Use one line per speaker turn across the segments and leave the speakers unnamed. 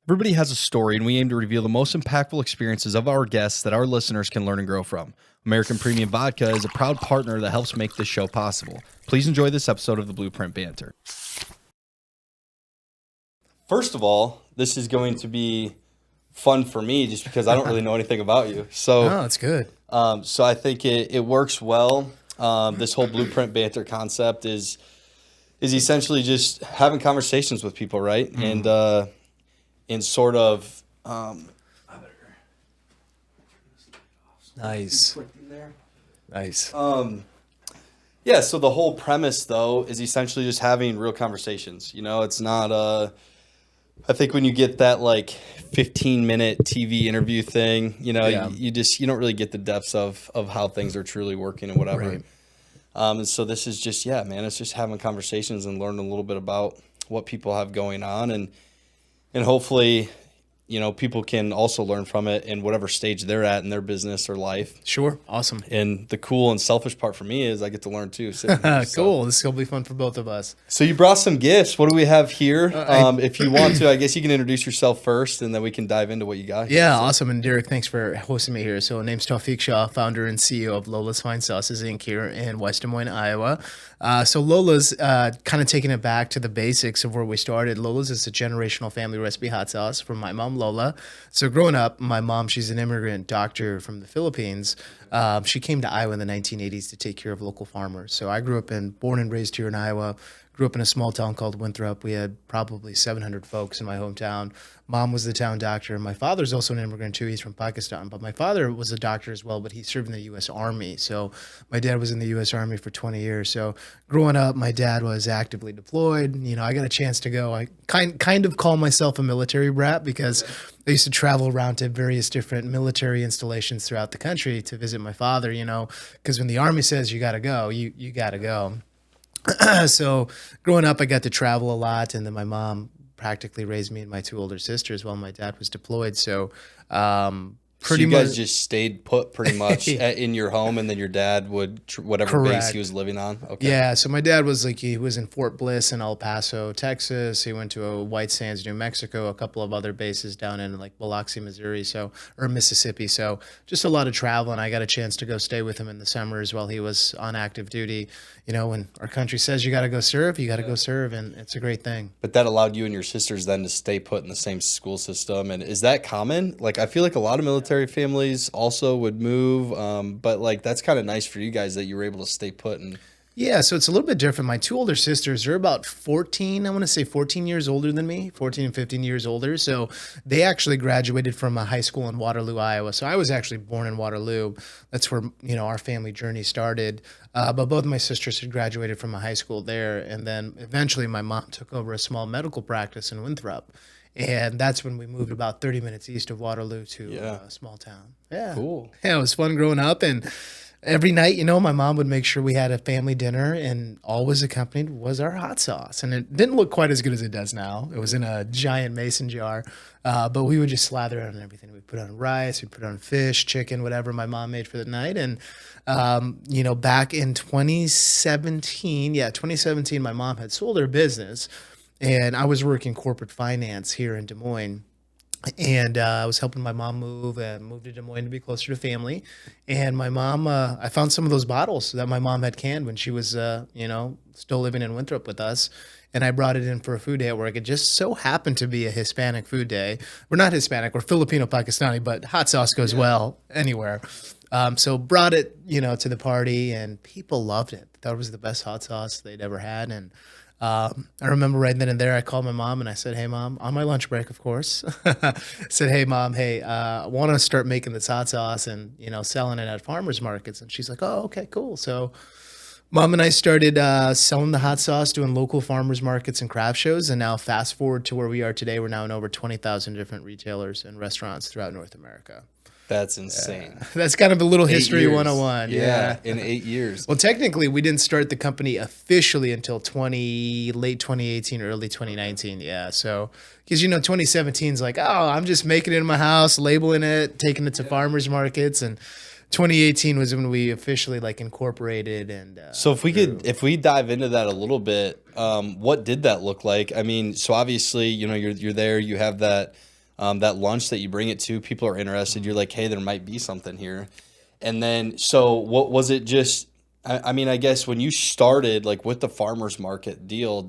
Everybody has a story, and we aim to reveal the most impactful experiences of our guests that our listeners can learn and grow from. American Premium Vodka is a proud partner that helps make this show possible. Please enjoy this episode of the Blueprint Banter. First of all, this is going to be fun for me just because I don't really know anything about you. So,
that's good.
So I think it works well. This whole Blueprint Banter concept is essentially just having conversations with people, right? And sort of
Nice. Nice.
Yeah, so the whole premise though is essentially just having real conversations. You know, it's not I think when you get that like 15-minute TV interview thing, you know,
Yeah.
you don't really get the depths of how things are truly working and whatever.
Right.
And so this is just, yeah, man, it's just having conversations and learning a little bit about what people have going on, and hopefully, you know, people can also learn from it in whatever stage they're at in their business or life.
Sure. Awesome.
And the cool and selfish part for me is I get to learn too. sitting here, so.
Cool. This is going to be fun for both of us.
So you brought some gifts. What do we have here? If you want to, I guess you can introduce yourself first, and then we can dive into what you got here.
Yeah,
So-
awesome. And Derek, thanks for hosting me here. So, name's Taufeek Shah, founder and CEO of Lola's Fine Sauces Inc. here in West Des Moines, Iowa. So Lola's kind of taking it back to the basics of where we started. Lola's is a generational family recipe hot sauce from my mom, Lola. So growing up, my mom, she's an immigrant doctor from the Philippines. She came to Iowa in the 1980s to take care of local farmers. So I born and raised here in Iowa. Grew up in a small town called Winthrop. We had probably 700 folks in my hometown. Mom was the town doctor. My father's also an immigrant too. He's from Pakistan. But my father was a doctor as well, but he served in the U.S. Army. So my dad was in the U.S. Army for 20 years. So growing up, my dad was actively deployed. You know, I got a chance to go. I kind of call myself a military brat because I used to travel around to various different military installations throughout the country to visit my father, you know, because when the Army says you got to go, you got to go. So growing up, I got to travel a lot, and then my mom practically raised me and my two older sisters while my dad was deployed. So
So you guys just stayed put pretty much in your home, and then your dad would whatever base
Correct.
he was living on. Okay.
Yeah, so my dad was he was in Fort Bliss in El Paso, Texas. He went to a White Sands, New Mexico, a couple of other bases down in like Biloxi, Missouri, or Mississippi. So just a lot of travel, and I got a chance to go stay with him in the summers while he was on active duty. You know, when our country says you got to go serve, you got to go serve, and it's a great thing.
But that allowed you and your sisters then to stay put in the same school system. And is that common? Like, I feel like a lot of military families also would move, but like that's kind of nice for you guys that you were able to stay put. And
Yeah, so it's a little bit different. My two older sisters are about 14, I want to say 14 years older than me, 14 and 15 years older. So they actually graduated from a high school in Waterloo, Iowa. So I was actually born in Waterloo. That's where, you know, our family journey started. But both of my sisters had graduated from a high school there. And then eventually my mom took over a small medical practice in Winthrop. And that's when we moved about 30 minutes east of Waterloo to a small town. Yeah.
Cool.
Yeah, it was fun growing up. And every night, you know, my mom would make sure we had a family dinner, and always accompanied was our hot sauce. And it didn't look quite as good as it does now. It was in a giant mason jar, but we would just slather it on everything. We'd put on rice, we'd put on fish, chicken, whatever my mom made for the night. And, you know, back in 2017, my mom had sold her business, and I was working corporate finance here in Des Moines. And I was helping my mom moved to Des Moines to be closer to family. And my mom, I found some of those bottles that my mom had canned when she was, you know, still living in Winthrop with us. And I brought it in for a food day at work. It just so happened to be a Hispanic food day. We're not Hispanic, we're Filipino Pakistani, but hot sauce goes well anywhere. So brought it, you know, to the party, and people loved it. That was the best hot sauce they'd ever had. And I remember right then and there, I called my mom and I said, "Hey, Mom," on my lunch break, of course. I said, "Hey, Mom, hey, I want to start making this hot sauce and, you know, selling it at farmers markets." And she's like, "Oh, okay, cool." So Mom and I started selling the hot sauce, doing local farmers markets and craft shows. And now fast forward to where we are today, we're now in over 20,000 different retailers and restaurants throughout North America.
that's insane.
That's kind of a little history
8 years.
101.
Yeah, in 8 years.
Well, technically, we didn't start the company officially until late 2018, early 2019. Yeah, so because, you know, 2017 is like, oh, I'm just making it in my house, labeling it, taking it to farmers markets, and 2018 was when we officially like incorporated. And
So if we dive into that a little bit, what did that look like? I mean, so obviously, you know, you're there, you have that that lunch that you bring it to, people are interested. You're like, hey, there might be something here. And then, so what was it just, I mean, I guess when you started like with the farmer's market deal,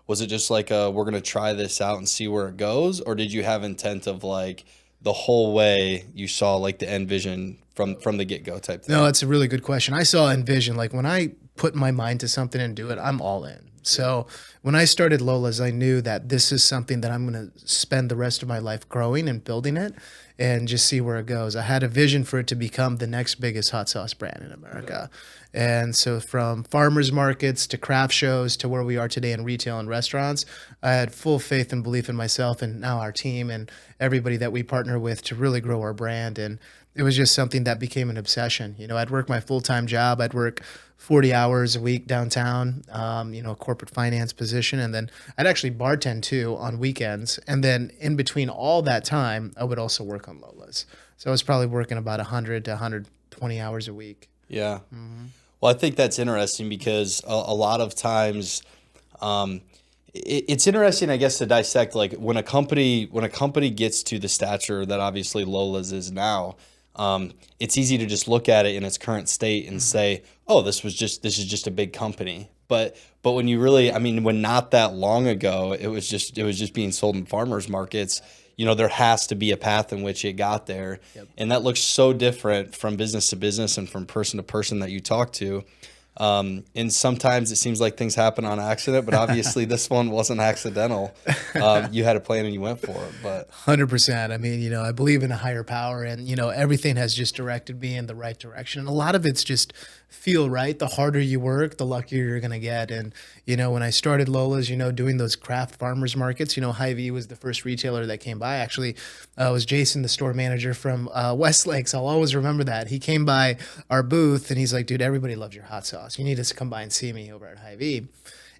was it just like, we're going to try this out and see where it goes? Or did you have intent of like the whole way you saw like the end vision from the get go type thing?
No, that's a really good question. I saw Envision. Like when I put my mind to something and do it, I'm all in. So when I started Lola's, I knew that this is something that I'm going to spend the rest of my life growing and building it and just see where it goes. I had a vision for it to become the next biggest hot sauce brand in America. And so from farmers markets to craft shows to where we are today in retail and restaurants, I had full faith and belief in myself and now our team and everybody that we partner with to really grow our brand. And it was just something that became an obsession. You know, I'd work my full-time job. I'd work 40 hours a week downtown, a corporate finance position. And then I'd actually bartend too on weekends. And then in between all that time, I would also work on Lola's. So I was probably working about 100 to 120 hours a week.
Yeah. Well, I think that's interesting because a lot of times, it's interesting, I guess, to dissect like when a company gets to the stature that obviously Lola's is now. It's easy to just look at it in its current state and say, "Oh, this is just a big company." But when you really, I mean, when not that long ago, it was just being sold in farmers markets. You know, there has to be a path in which it got there, and that looks so different from business to business and from person to person that you talk to. And sometimes it seems like things happen on accident, but obviously this one wasn't accidental. You had a plan and you went for it, but
100%. I mean, I believe in a higher power and, everything has just directed me in the right direction. And a lot of it's just feel right. The harder you work, the luckier you're going to get. And, when I started Lola's, doing those craft farmers markets, Hy-Vee was the first retailer that came by. Actually, it was Jason, the store manager from Westlake. So I'll always remember that. He came by our booth and he's like, dude, everybody loves your hot sauce. You need us to come by and see me over at Hy-Vee.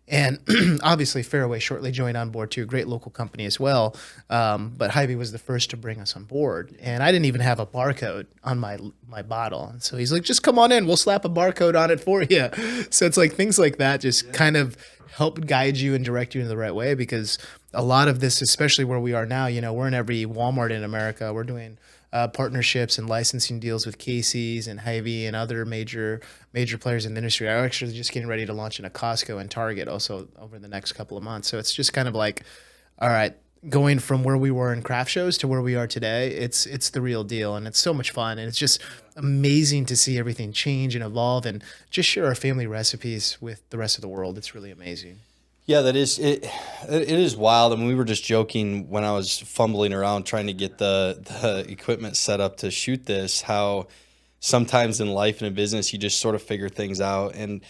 And obviously Fairway shortly joined on board too, great local company as well. But Hy-Vee was the first to bring us on board. And I didn't even have a barcode on my bottle. And so he's like, just come on in, we'll slap a barcode on it for you. So it's like things like that just kind of help guide you and direct you in the right way, because a lot of this, especially where we are now, we're in every Walmart in America. We're doing partnerships and licensing deals with Casey's and Hy-Vee and other major players in the industry. I'm actually just getting ready to launch in a Costco and Target also over the next couple of months. So it's just kind of like, all right, going from where we were in craft shows to where we are today, it's the real deal. And it's so much fun. And it's just amazing to see everything change and evolve and just share our family recipes with the rest of the world. It's really amazing.
yeah, that is it. It is wild. I mean, we were just joking when I was fumbling around trying to get the equipment set up to shoot this, how sometimes in life and in business you just sort of figure things out. And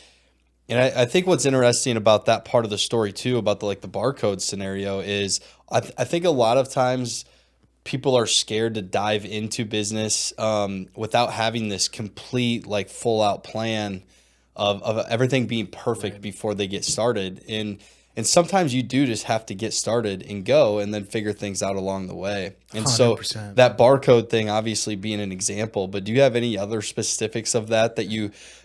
I think what's interesting about that part of the story too, about the barcode scenario, is I think a lot of times people are scared to dive into business without having this complete full out plan of everything being perfect before they get started. And sometimes you do just have to get started and go and then figure things out along the way. And
100%.
so that barcode thing obviously being an example, but do you have any other specifics of that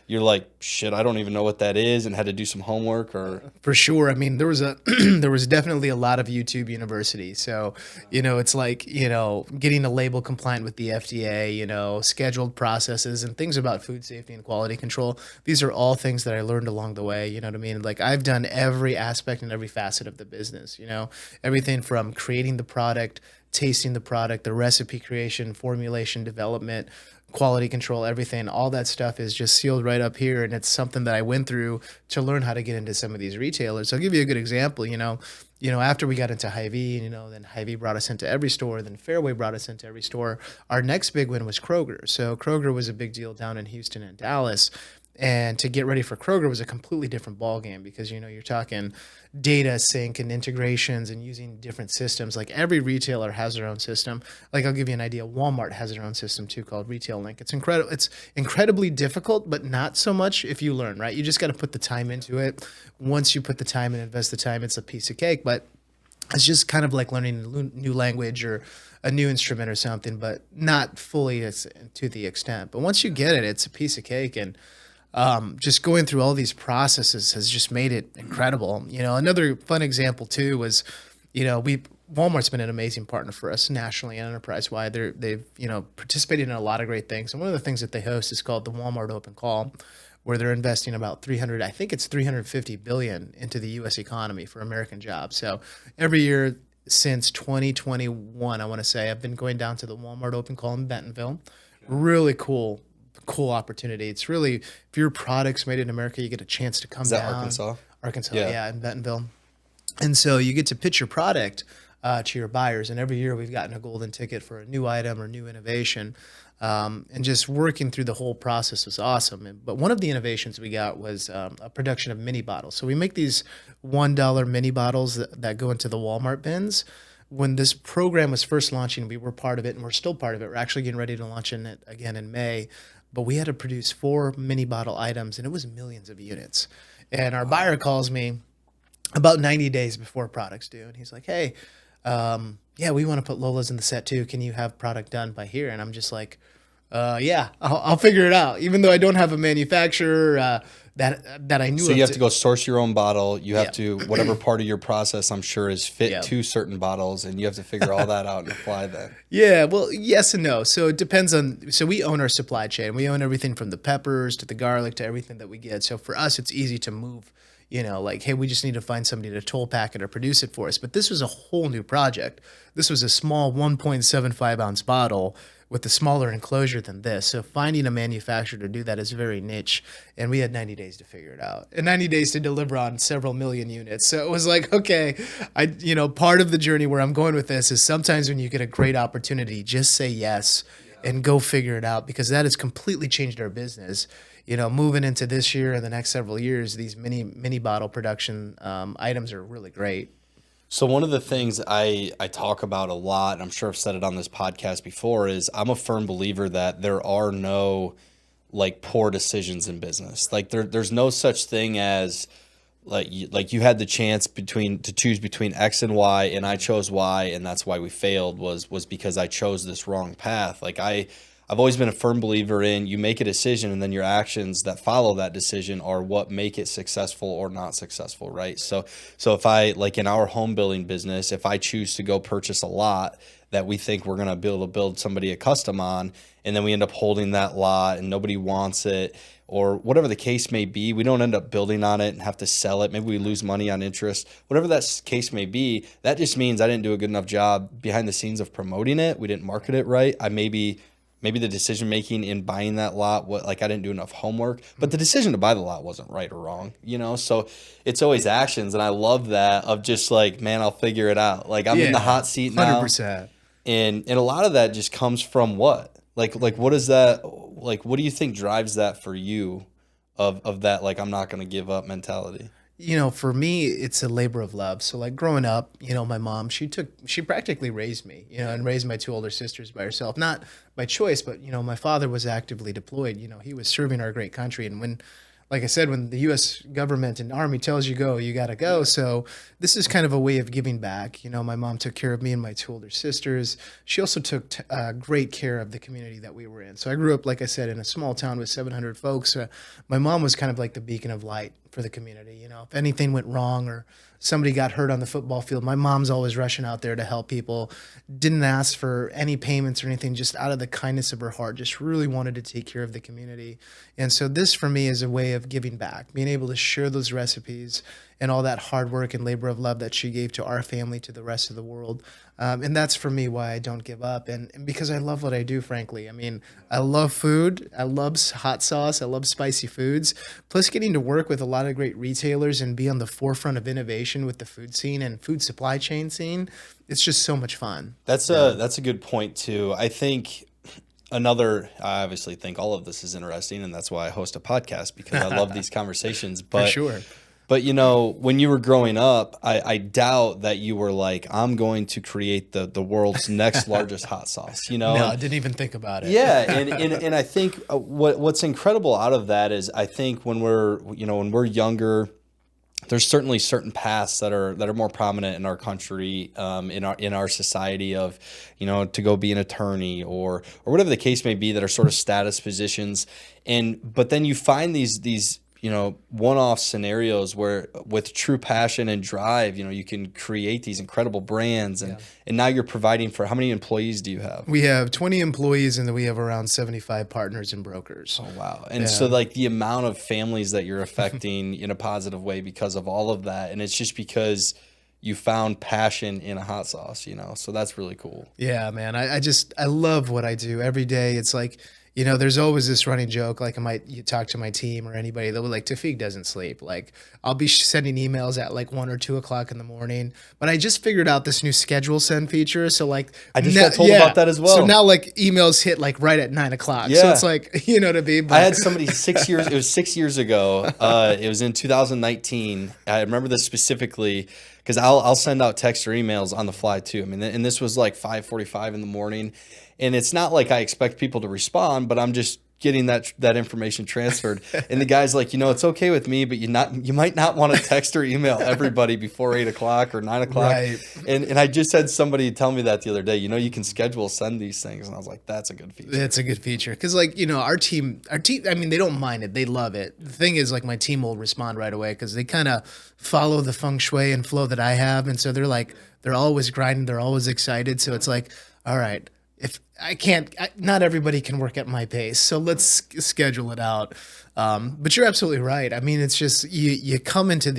you're like, shit, I don't even know what that is, and had to do some homework? Or
For sure. I mean, there was there was definitely a lot of YouTube University. So, it's like, getting a label compliant with the FDA, scheduled processes and things about food safety and quality control. These are all things that I learned along the way. You know what I mean? Like I've done every aspect and every facet of the business, everything from creating the product, tasting the product, the recipe creation, formulation, development, quality control, everything, all that stuff is just sealed right up here. And it's something that I went through to learn how to get into some of these retailers. So I'll give you a good example, after we got into Hy-Vee, then Hy-Vee brought us into every store, then Fairway brought us into every store. Our next big win was Kroger. So Kroger was a big deal down in Houston and Dallas. And to get ready for Kroger was a completely different ballgame because, you're talking data sync and integrations and using different systems. Like every retailer has their own system. Like I'll give you an idea. Walmart has their own system too called Retail Link. It's incredible. It's incredibly difficult, but not so much if you learn, right? You just got to put the time into it. Once you put the time and invest the time, it's a piece of cake. But it's just kind of like learning a new language or a new instrument or something, but not fully to the extent. But once you get it, it's a piece of cake. And just going through all these processes has just made it incredible. Another fun example too was, Walmart's been an amazing partner for us nationally and enterprise-wide. They've participated in a lot of great things, and one of the things that they host is called the Walmart Open Call, where they're investing about 300, I think it's 350 billion into the U.S. economy for American jobs. So every year since 2021, I want to say, I've been going down to the Walmart Open Call in Bentonville. Really cool opportunity. It's really, if your product's made in America, you get a chance to come
Is that
down.
Arkansas?
Arkansas,
Yeah.
yeah, in Bentonville. And so you get to pitch your product to your buyers. And every year we've gotten a golden ticket for a new item or new innovation. And just working through the whole process was awesome. But one of the innovations we got was a production of mini bottles. So we make these $1 mini bottles that go into the Walmart bins. When this program was first launching, we were part of it, and we're still part of it. We're actually getting ready to launch it again in May. But we had to produce 4 mini bottle items, and it was millions of units. And our buyer calls me about 90 days before product's due, and he's like, "Hey, yeah, we want to put Lola's in the set too. Can you have product done by here?" And I'm just like, "Yeah, I'll figure it out." Even though I don't have a manufacturer that I knew.
So you have to go source your own bottle. You have
Yeah.
to, whatever part of your process I'm sure is fit
Yeah.
to certain bottles, and you have to figure all that out and apply that.
Yeah, well, yes and no. So it depends on, so we own our supply chain. We own everything from the peppers to the garlic to everything that we get. So for us, it's easy to move, like, hey, we just need to find somebody to toll pack it or produce it for us. But this was a whole new project. This was a small 1.75 ounce bottle with a smaller enclosure than this. So finding a manufacturer to do that is very niche. And we had 90 days to figure it out, and 90 days to deliver on several million units. So it was like, okay, part of the journey where I'm going with this is sometimes when you get a great opportunity, just say yes and go figure it out, because that has completely changed our business. Moving into this year and the next several years, these mini bottle production items are really great.
So one of the things I talk about a lot, and I'm sure I've said it on this podcast before, is I'm a firm believer that there are no like poor decisions in business. Like there's no such thing as like you had the chance to choose between X and Y, and I chose Y, and that's why we failed was because I chose this wrong path. Like I've always been a firm believer in, you make a decision and then your actions that follow that decision are what make it successful or not successful, right? So if I, like in our home building business, if I choose to go purchase a lot that we think we're going to be able to build somebody a custom on, and then we end up holding that lot and nobody wants it, or whatever the case may be, we don't end up building on it and have to sell it. Maybe we lose money on interest. Whatever that case may be, that just means I didn't do a good enough job behind the scenes of promoting it. We didn't market it right. Maybe the decision making in buying that lot, I didn't do enough homework, but the decision to buy the lot wasn't right or wrong, So it's always actions, and I love that of just like, man, I'll figure it out. Like I'm in the hot seat now,
100%.
and a lot of that just comes from what, like what is that? Like what do you think drives that for you, of that like I'm not going to give up mentality?
For me, it's a labor of love. So like growing up, my mom, she practically raised me, and raised my 2 older sisters by herself, not by choice, but, my father was actively deployed. He was serving our great country. And when, like I said, when the U.S. government and Army tells you go, you got to go. So this is kind of a way of giving back. My mom took care of me and my 2 older sisters. She also took great care of the community that we were in. So I grew up, like I said, in a small town with 700 folks. My mom was kind of like the beacon of light for the community. If anything went wrong or somebody got hurt on the football field, my mom's always rushing out there to help people. Didn't ask for any payments or anything, just out of the kindness of her heart, just really wanted to take care of the community. And so this for me is a way of giving back, being able to share those recipes and all that hard work and labor of love that she gave to our family, to the rest of the world. And that's for me why I don't give up. And because I love what I do, frankly. I mean, I love food. I love hot sauce. I love spicy foods. Plus getting to work with a lot of great retailers and be on the forefront of innovation with the food scene and food supply chain scene. It's just so much fun.
That's a good point too. I think I obviously think all of this is interesting, and that's why I host a podcast, because I love these conversations. But
For sure.
But when you were growing up, I doubt that you were like, I'm going to create the world's next largest hot sauce.
No, I didn't even think about it.
Yeah, and I think what's incredible out of that is, I think when we're younger, there's certainly certain paths that are more prominent in our country, in our society, of to go be an attorney or whatever the case may be, that are sort of status positions, but then you find these one-off scenarios where with true passion and drive, you can create these incredible brands, and now you're providing for, how many employees do you have?
We have 20 employees, and then we have around 75 partners and brokers.
Oh, wow. And so like the amount of families that you're affecting in a positive way because of all of that. And it's just because you found passion in a hot sauce, so that's really cool.
Yeah, man. I love what I do every day. It's like, there's always this running joke. Like you talk to my team or anybody, they'll be like, Taufeek doesn't sleep. Like I'll be sending emails at like 1 or 2 o'clock in the morning, but I just figured out this new schedule send feature. So like
I just got told about that as well.
So now like emails hit like right at 9 o'clock. Yeah. So it's like, to be. But
I had somebody 6 years, it was 6 years ago. It was in 2019. I remember this specifically because I'll send out text or emails on the fly too. I mean, and this was like 5:45 in the morning. And it's not like I expect people to respond, but I'm just getting that information transferred. And the guy's like, it's okay with me, but you might not want to text or email everybody before 8 o'clock or 9 o'clock.
Right.
And I just had somebody tell me that the other day, you can send these things. And I was like, that's a good feature.
That's a good feature. Because like, our team, I mean, they don't mind it. They love it. The thing is like my team will respond right away because they kind of follow the feng shui and flow that I have. And so they're always grinding. They're always excited. So it's like, all right, if I can't, not everybody can work at my pace, so let's schedule it out. But you're absolutely right. I mean, it's just you come into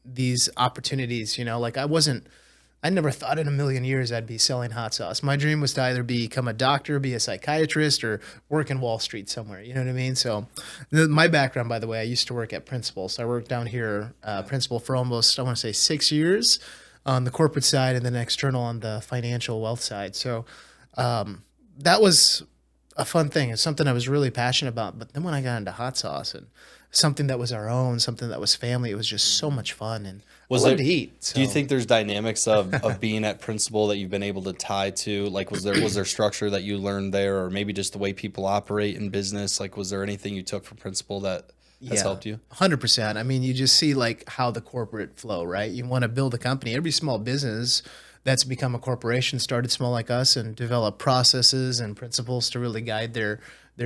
these opportunities. Like I never thought in a million years I'd be selling hot sauce. My dream was to either become a doctor, be a psychiatrist, or work in Wall Street somewhere. You know what I mean? So my background, by the way, I used to work at Principal. So I worked down here, Principal, for almost, I want to say 6 years on the corporate side and then external on the financial wealth side. So that was a fun thing. It's something I was really passionate about. But then when I got into hot sauce and something that was our own, something that was family, it was just so much fun. And I love to eat. So.
Do you think there's dynamics of being at Principal that you've been able to tie to? Like, was there structure that you learned there, or maybe just the way people operate in business? Like, was there anything you took from Principal that has helped you?
100%. I mean, you just see like how the corporate flow, right? You want to build a company. Every small business that's become a corporation started small like us and developed processes and principles to really guide their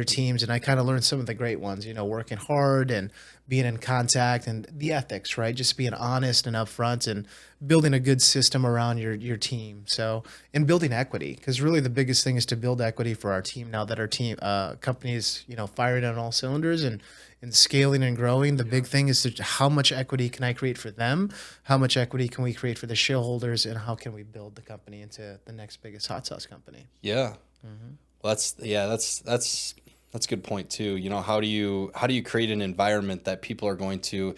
teams. And I kind of learned some of the great ones, working hard and being in contact and the ethics, right? Just being honest and upfront and building a good system around your team. So, and building equity, because really the biggest thing is to build equity for our team now that our team company is, firing on all cylinders and scaling and growing. The big thing is to how much equity can I create for them? How much equity can we create for the shareholders? And how can we build the company into the next biggest hot sauce company?
Yeah. Mm-hmm. Well, that's a good point too. How do you create an environment that people are going to,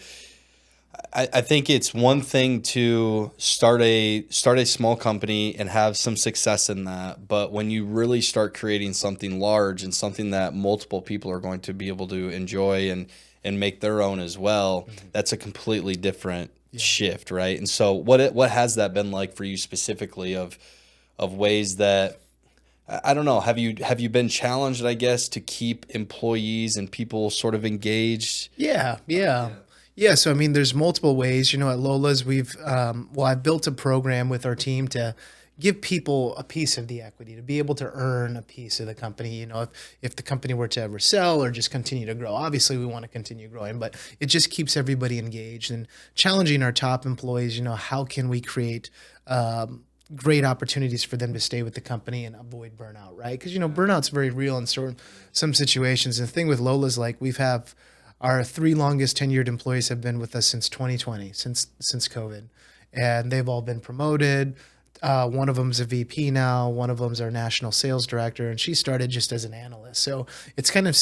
I think it's one thing to start a small company and have some success in that, but when you really start creating something large and something that multiple people are going to be able to enjoy and make their own as well, that's a completely different shift, right? And so what has that been like for you specifically of ways that, I don't know, have you been challenged, I guess, to keep employees and people sort of engaged?
Yeah, so I mean, there's multiple ways. At Lola's, I've built a program with our team to give people a piece of the equity, to be able to earn a piece of the company. If the company were to ever sell or just continue to grow, obviously we want to continue growing, but it just keeps everybody engaged and challenging our top employees. How can we create great opportunities for them to stay with the company and avoid burnout, right? Because burnout's very real in some situations. And the thing with Lola's, like our 3 longest tenured employees have been with us since 2020, since COVID, and they've all been promoted. One of them's a VP now. One of them's our national sales director, and she started just as an analyst. So it's kind of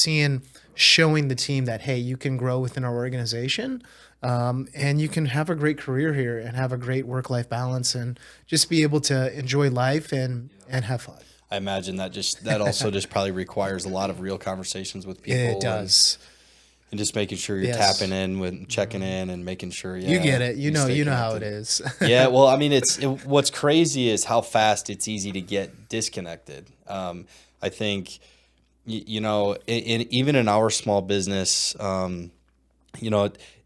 showing the team that, hey, you can grow within our organization, and you can have a great career here and have a great work-life balance and just be able to enjoy life and have fun.
I imagine that also just probably requires a lot of real conversations with people.
It does.
And just making sure you're tapping in with checking in and making sure
you get it. You know how it is.
Yeah. Well, I mean, what's crazy is how fast it's easy to get disconnected. I think, even in our small business,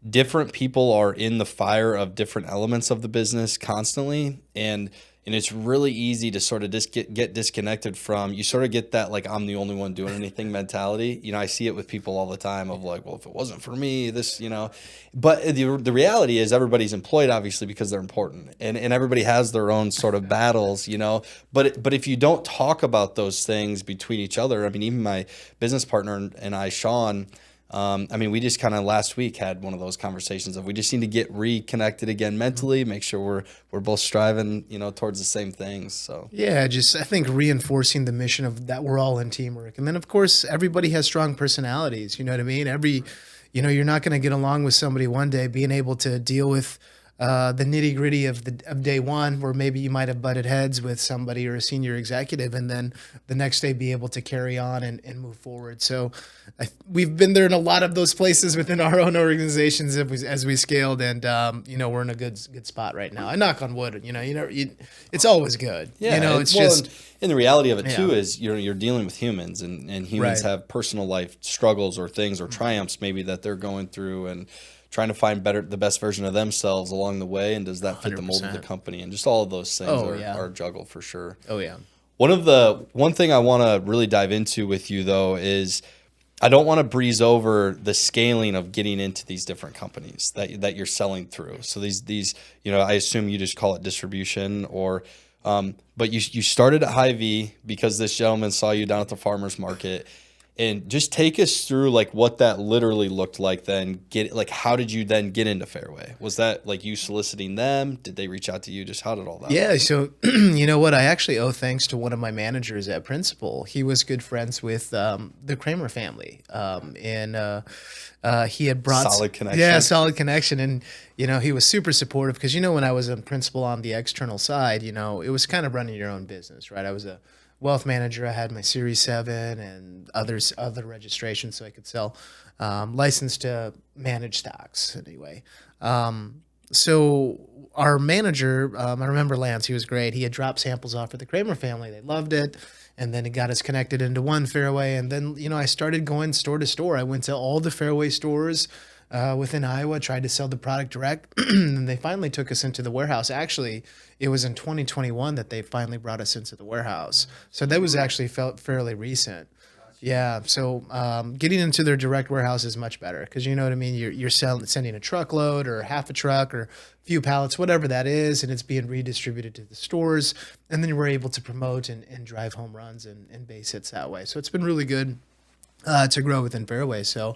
different people are in the fire of different elements of the business constantly. And, And it's really easy to sort of just get disconnected from, you sort of get that, like, I'm the only one doing anything mentality. I see it with people all the time of like, well, if it wasn't for me, this, but the reality is everybody's employed obviously because they're important, and everybody has their own sort of battles, but if you don't talk about those things between each other, I mean, even my business partner and I, Sean, I mean, we just kind of last week had one of those conversations of we just need to get reconnected again mentally, make sure we're both striving, towards the same things. So
Yeah, just I think reinforcing the mission of that we're all in teamwork. And then of course everybody has strong personalities, you know what I mean? You're not going to get along with somebody one day, being able to deal with the nitty gritty of day one, where maybe you might have butted heads with somebody or a senior executive, and then the next day be able to carry on and move forward. So we've been there in a lot of those places within our own organizations as we scaled, and we're in a good spot right now. I knock on wood. It's always good.
Yeah,
it's just.
And the reality of it too is you're dealing with humans, and humans have personal life struggles or things or triumphs maybe that they're going through, and trying to find the best version of themselves along the way. And does that fit the mold of the company? And just all of those things are a juggle for sure.
Oh yeah.
One thing I want to really dive into with you though is I don't want to breeze over the scaling of getting into these different companies that you're selling through. So these I assume you just call it distribution, or but you started at Hy-Vee because this gentleman saw you down at the farmer's market. And just take us through like what that literally looked like then. How did you then get into Fairway? Was that like you soliciting them? Did they reach out to you? Just how did all that work?
So you know what? I actually owe thanks to one of my managers at Principal. He was good friends with the Kramer family. And he had brought
solid connection.
Yeah, solid connection. And he was super supportive because when I was a principal on the external side, it was kind of running your own business, right? I was a wealth manager. I had my Series 7 and other registrations so I could sell, licensed to manage stocks anyway. So our manager, I remember Lance, he was great. He had dropped samples off for the Kramer family. They loved it. And then it got us connected into one Fairway. And then, I started going store to store. I went to all the Fairway stores within Iowa, tried to sell the product direct, and they finally took us into the warehouse. Actually, it was in 2021 that they finally brought us into the warehouse. So that was actually felt fairly recent. Yeah, so getting into their direct warehouse is much better because you know what I mean. You're sending a truckload or half a truck or a few pallets, whatever that is, and it's being redistributed to the stores, and then we're able to promote and drive home runs and base hits that way. So it's been really good to grow within Fairway. So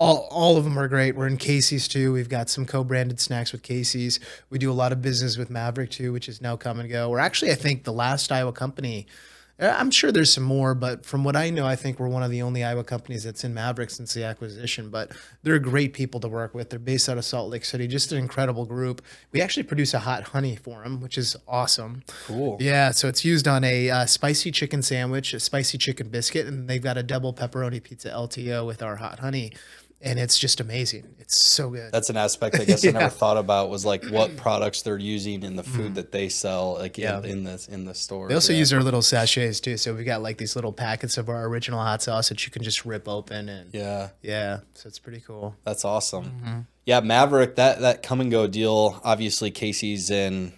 all of them are great. We're in Casey's too. We've got some co-branded snacks with Casey's. We do a lot of business with Maverick too, which is now Come and Go. We're actually, I think, the last Iowa company. I'm sure there's some more, but from what I know, I think we're one of the only Iowa companies that's in Maverick since the acquisition. But they're great people to work with. They're based out of Salt Lake City, just an incredible group. We actually produce a hot honey for them, which is awesome.
Cool.
Yeah, so it's used on a spicy chicken sandwich, a spicy chicken biscuit, and they've got a double pepperoni pizza LTO with our hot honey. And it's just amazing. It's so good.
That's an aspect I guess I never thought about, was like what products they're using in the food that they sell, like in the store.
They also use our little sachets too. So we got like these little packets of our original hot sauce that you can just rip open, and yeah. So it's pretty cool.
That's awesome. Yeah, Maverick, that Come and Go deal. Obviously, Casey's and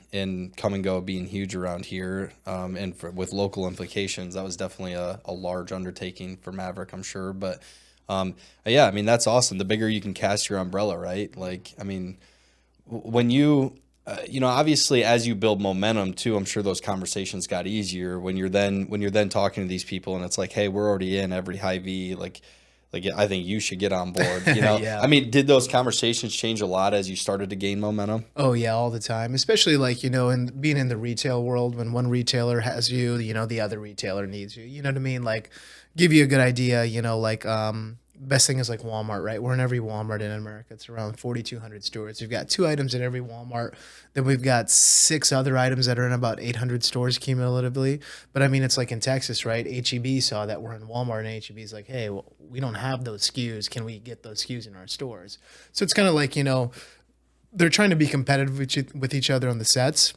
Come and Go being huge around here, and with local implications, that was definitely a large undertaking for Maverick, I'm sure, but. Yeah, I mean, that's awesome. The bigger you can cast your umbrella, right? Like, I mean, when you, obviously as you build momentum too, I'm sure those conversations got easier when you're then talking to these people and it's like, hey, we're already in every Hy-Vee, like I think you should get on board,
Yeah.
I mean, did those conversations change a lot as you started to gain momentum?
Oh yeah, all the time, especially like, and being in the retail world, when one retailer has you, the other retailer needs you, you know what I mean? Like, give you a good idea, best thing is like Walmart, right? We're in every Walmart in America. It's around 4,200 stores. We've got 2 items in every Walmart. Then we've got 6 other items that are in about 800 stores cumulatively. But I mean, it's like in Texas, right? HEB saw that we're in Walmart, and HEB's like, hey, well, we don't have those SKUs. Can we get those SKUs in our stores? So it's kind of like, they're trying to be competitive with each other on the sets.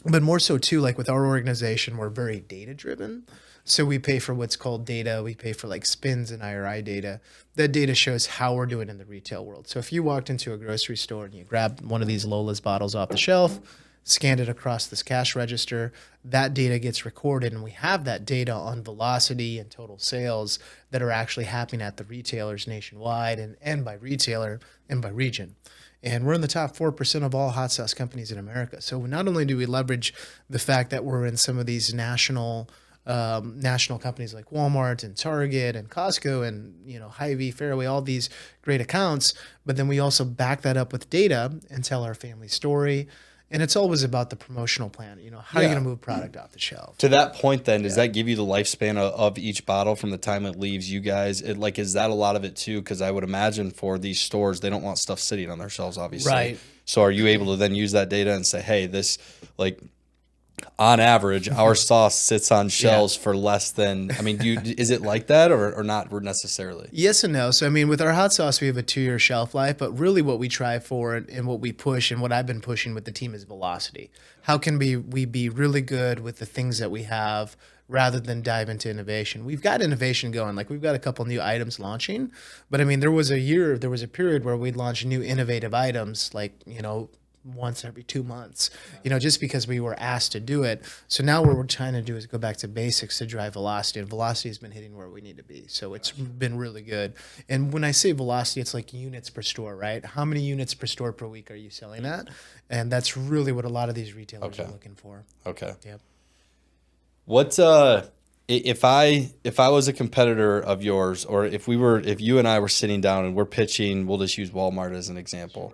But more so too, like with our organization, we're very data driven. So we pay for what's called data. We pay for like spins and IRI data. That data shows how we're doing in the retail world. So if you walked into a grocery store and you grabbed one of these Lola's bottles off the shelf, scanned it across this cash register. That data gets recorded, and we have that data on velocity and total sales that are actually happening at the retailers nationwide, and by retailer and by region. And we're in the top 4% of all hot sauce companies in America. So not only do we leverage the fact that we're in some of these national companies like Walmart and Target and Costco and Hy-Vee, Fairway, all these great accounts, but then we also back that up with data and tell our family story. And it's always about the promotional plan. How are you going to move product off the shelf?
To that point, then, does that give you the lifespan of each bottle from the time it leaves you guys? Is that a lot of it too? Because I would imagine for these stores, they don't want stuff sitting on their shelves, obviously.
Right.
So are you able to then use that data and say, hey, this, on average, our sauce sits on shelves for less than, is it like that or not necessarily?
Yes and no. So, with our hot sauce, we have a 2-year shelf life, but really what we try for and what we push and what I've been pushing with the team is velocity. How can we be really good with the things that we have rather than dive into innovation? We've got innovation going. We've got a couple new items launching, but there was a period where we'd launch new innovative items once every 2 months, just because we were asked to do it. So now what we're trying to do is go back to basics to drive velocity, and velocity has been hitting where we need to be. So it's been really good. And when I say velocity, it's like units per store, right? How many units per store per week are you selling at? And that's really what a lot of these retailers are looking for.
Okay.
Yep.
What if I was a competitor of yours, or if you and I were sitting down and we're pitching, we'll just use Walmart as an example.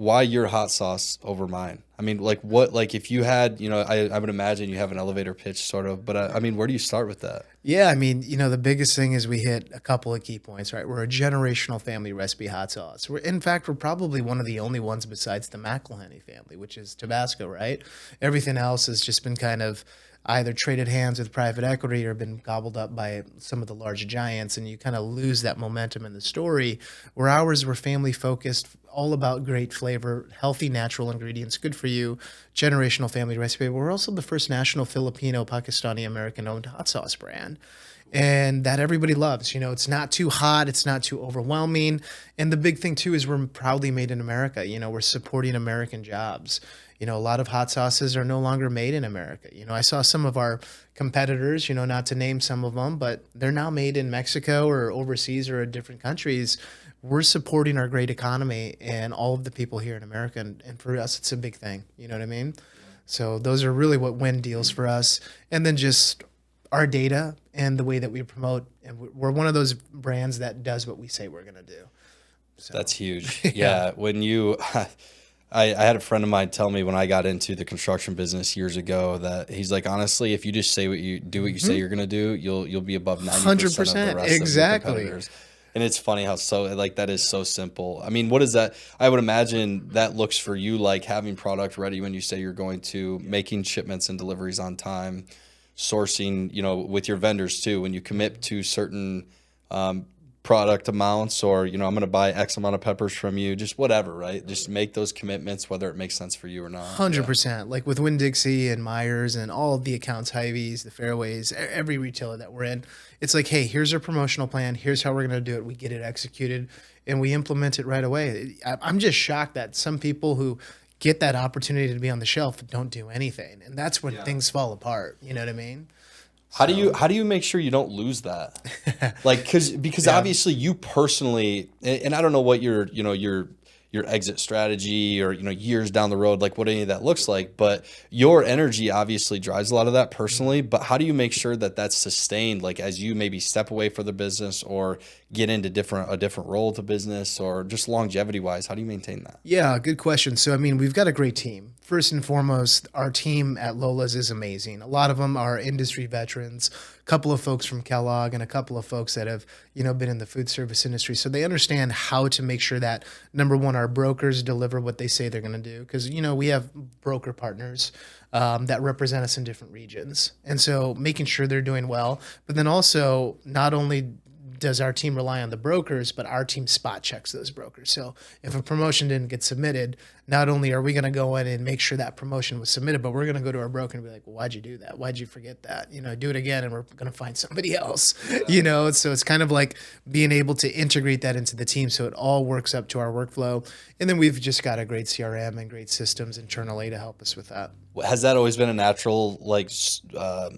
Why your hot sauce over mine? If you had, I would imagine you have an elevator pitch sort of, but where do you start with that?
Yeah, the biggest thing is we hit a couple of key points, right? We're a generational family recipe hot sauce. In fact, we're probably one of the only ones besides the McElhenney family, which is Tabasco, right? Everything else has just been kind of either traded hands with private equity or been gobbled up by some of the large giants, and you kind of lose that momentum in the story. Where ours were family focused, all about great flavor, healthy, natural ingredients, good for you, generational family recipe. We're also the first national Filipino, Pakistani, American-owned hot sauce brand. And that everybody loves. It's not too hot. It's not too overwhelming. And the big thing, too, is we're proudly made in America. We're supporting American jobs. A lot of hot sauces are no longer made in America. I saw some of our competitors, not to name some of them, but they're now made in Mexico or overseas or in different countries. We're supporting our great economy and all of the people here in America. And for us, it's a big thing. You know what I mean? So those are really what win deals for us. And then just our data and the way that we promote. And we're one of those brands that does what we say we're going to do. So.
That's huge. Yeah. When you... I had a friend of mine tell me when I got into the construction business years ago that he's like, honestly, if you just say what you say you're going to do, you'll be above 90% 100%, of the rest of your competitors. And it's funny how that is so simple. What is that? I would imagine that looks for you like having product ready when you say you're going to, making shipments and deliveries on time, sourcing, with your vendors too, when you commit to certain product amounts, or I'm going to buy X amount of peppers from you, just whatever, right? Just make those commitments whether it makes sense for you or not.
100%. Like with Winn-Dixie and Myers and all of the accounts, Hy-Vees, the Fairways, every retailer that we're in, it's like, hey, here's our promotional plan, here's how we're going to do it, we get it executed, and we implement it right away. I'm just shocked that some people who get that opportunity to be on the shelf don't do anything, and that's when things fall apart. You know what I mean?
How do you make sure you don't lose that? Because obviously you personally, and I don't know what your exit strategy or years down the road, like what any of that looks like, but your energy obviously drives a lot of that personally. But how do you make sure that that's sustained, like as you maybe step away from the business or get into a different role to business, or just longevity wise, how do you maintain that?
Yeah, good question. So we've got a great team. First and foremost, our team at Lola's is amazing. A lot of them are industry veterans, a couple of folks from Kellogg and a couple of folks that have, been in the food service industry. So they understand how to make sure that, number one, our brokers deliver what they say they're going to do. Because, we have broker partners that represent us in different regions. And so making sure they're doing well, but then also not only does our team rely on the brokers, but our team spot checks those brokers. So if a promotion didn't get submitted, not only are we going to go in and make sure that promotion was submitted, but we're going to go to our broker and be like, well, why'd you do that? Why'd you forget that? Do it again, and we're going to find somebody else, So it's kind of like being able to integrate that into the team so it all works up to our workflow. And then we've just got a great CRM and great systems internally to help us with that.
Has that always been a natural,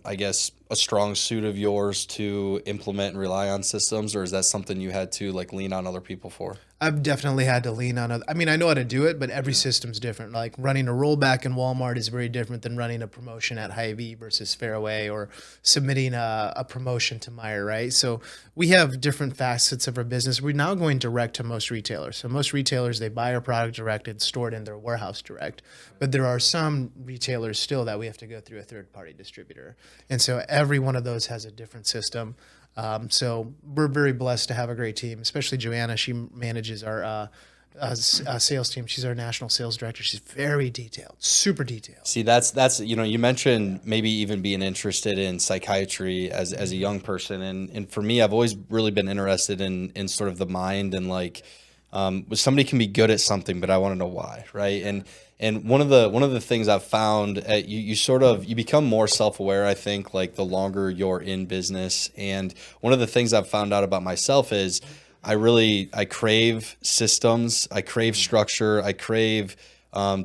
I guess, a strong suit of yours to implement and rely on systems, or is that something you had to lean on other people for?
I've definitely had to lean on I know how to do it, but every system's different. Like running a rollback in Walmart is very different than running a promotion at Hy-Vee versus Fairway, or submitting a promotion to Meyer, right? So we have different facets of our business. We're now going direct to most retailers. So most retailers, they buy our product direct and store it in their warehouse direct. But there are some retailers still that we have to go through a third-party distributor. And so every one of those has a different system. So we're very blessed to have a great team, especially Joanna. She manages our sales team. She's our national sales director. She's very detailed, super detailed.
See, that's you mentioned maybe even being interested in psychiatry as a young person, and for me, I've always really been interested in sort of the mind, and somebody can be good at something, but I want to know why, right? And one of the things I've found, you become more self-aware, I think, like the longer you're in business. And one of the things I've found out about myself is I crave systems, I crave structure, I crave